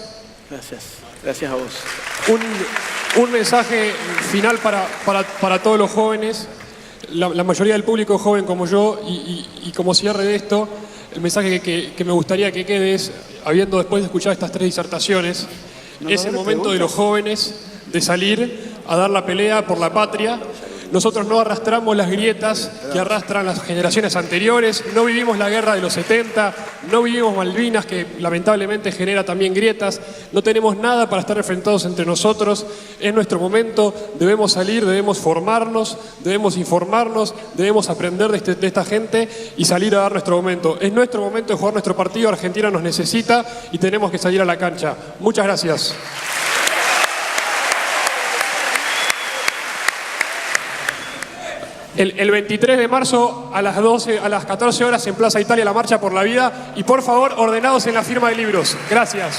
Gracias a vos. Un mensaje final para todos los jóvenes. La mayoría del público es joven como yo y como cierre de esto, el mensaje que me gustaría que quede es, habiendo después de escuchar estas 3 disertaciones, es el momento de los jóvenes de salir a dar la pelea por la patria. Nosotros no arrastramos las grietas que arrastran las generaciones anteriores, no vivimos la guerra de los 70, no vivimos Malvinas, que lamentablemente genera también grietas, no tenemos nada para estar enfrentados entre nosotros. Es nuestro momento, debemos salir, debemos formarnos, debemos informarnos, debemos aprender de esta gente y salir a dar nuestro momento. Es nuestro momento de jugar nuestro partido, Argentina nos necesita y tenemos que salir a la cancha. Muchas gracias. El 23 de marzo a las 14 horas en Plaza Italia, la Marcha por la Vida. Y por favor, ordenados en la firma de libros. Gracias.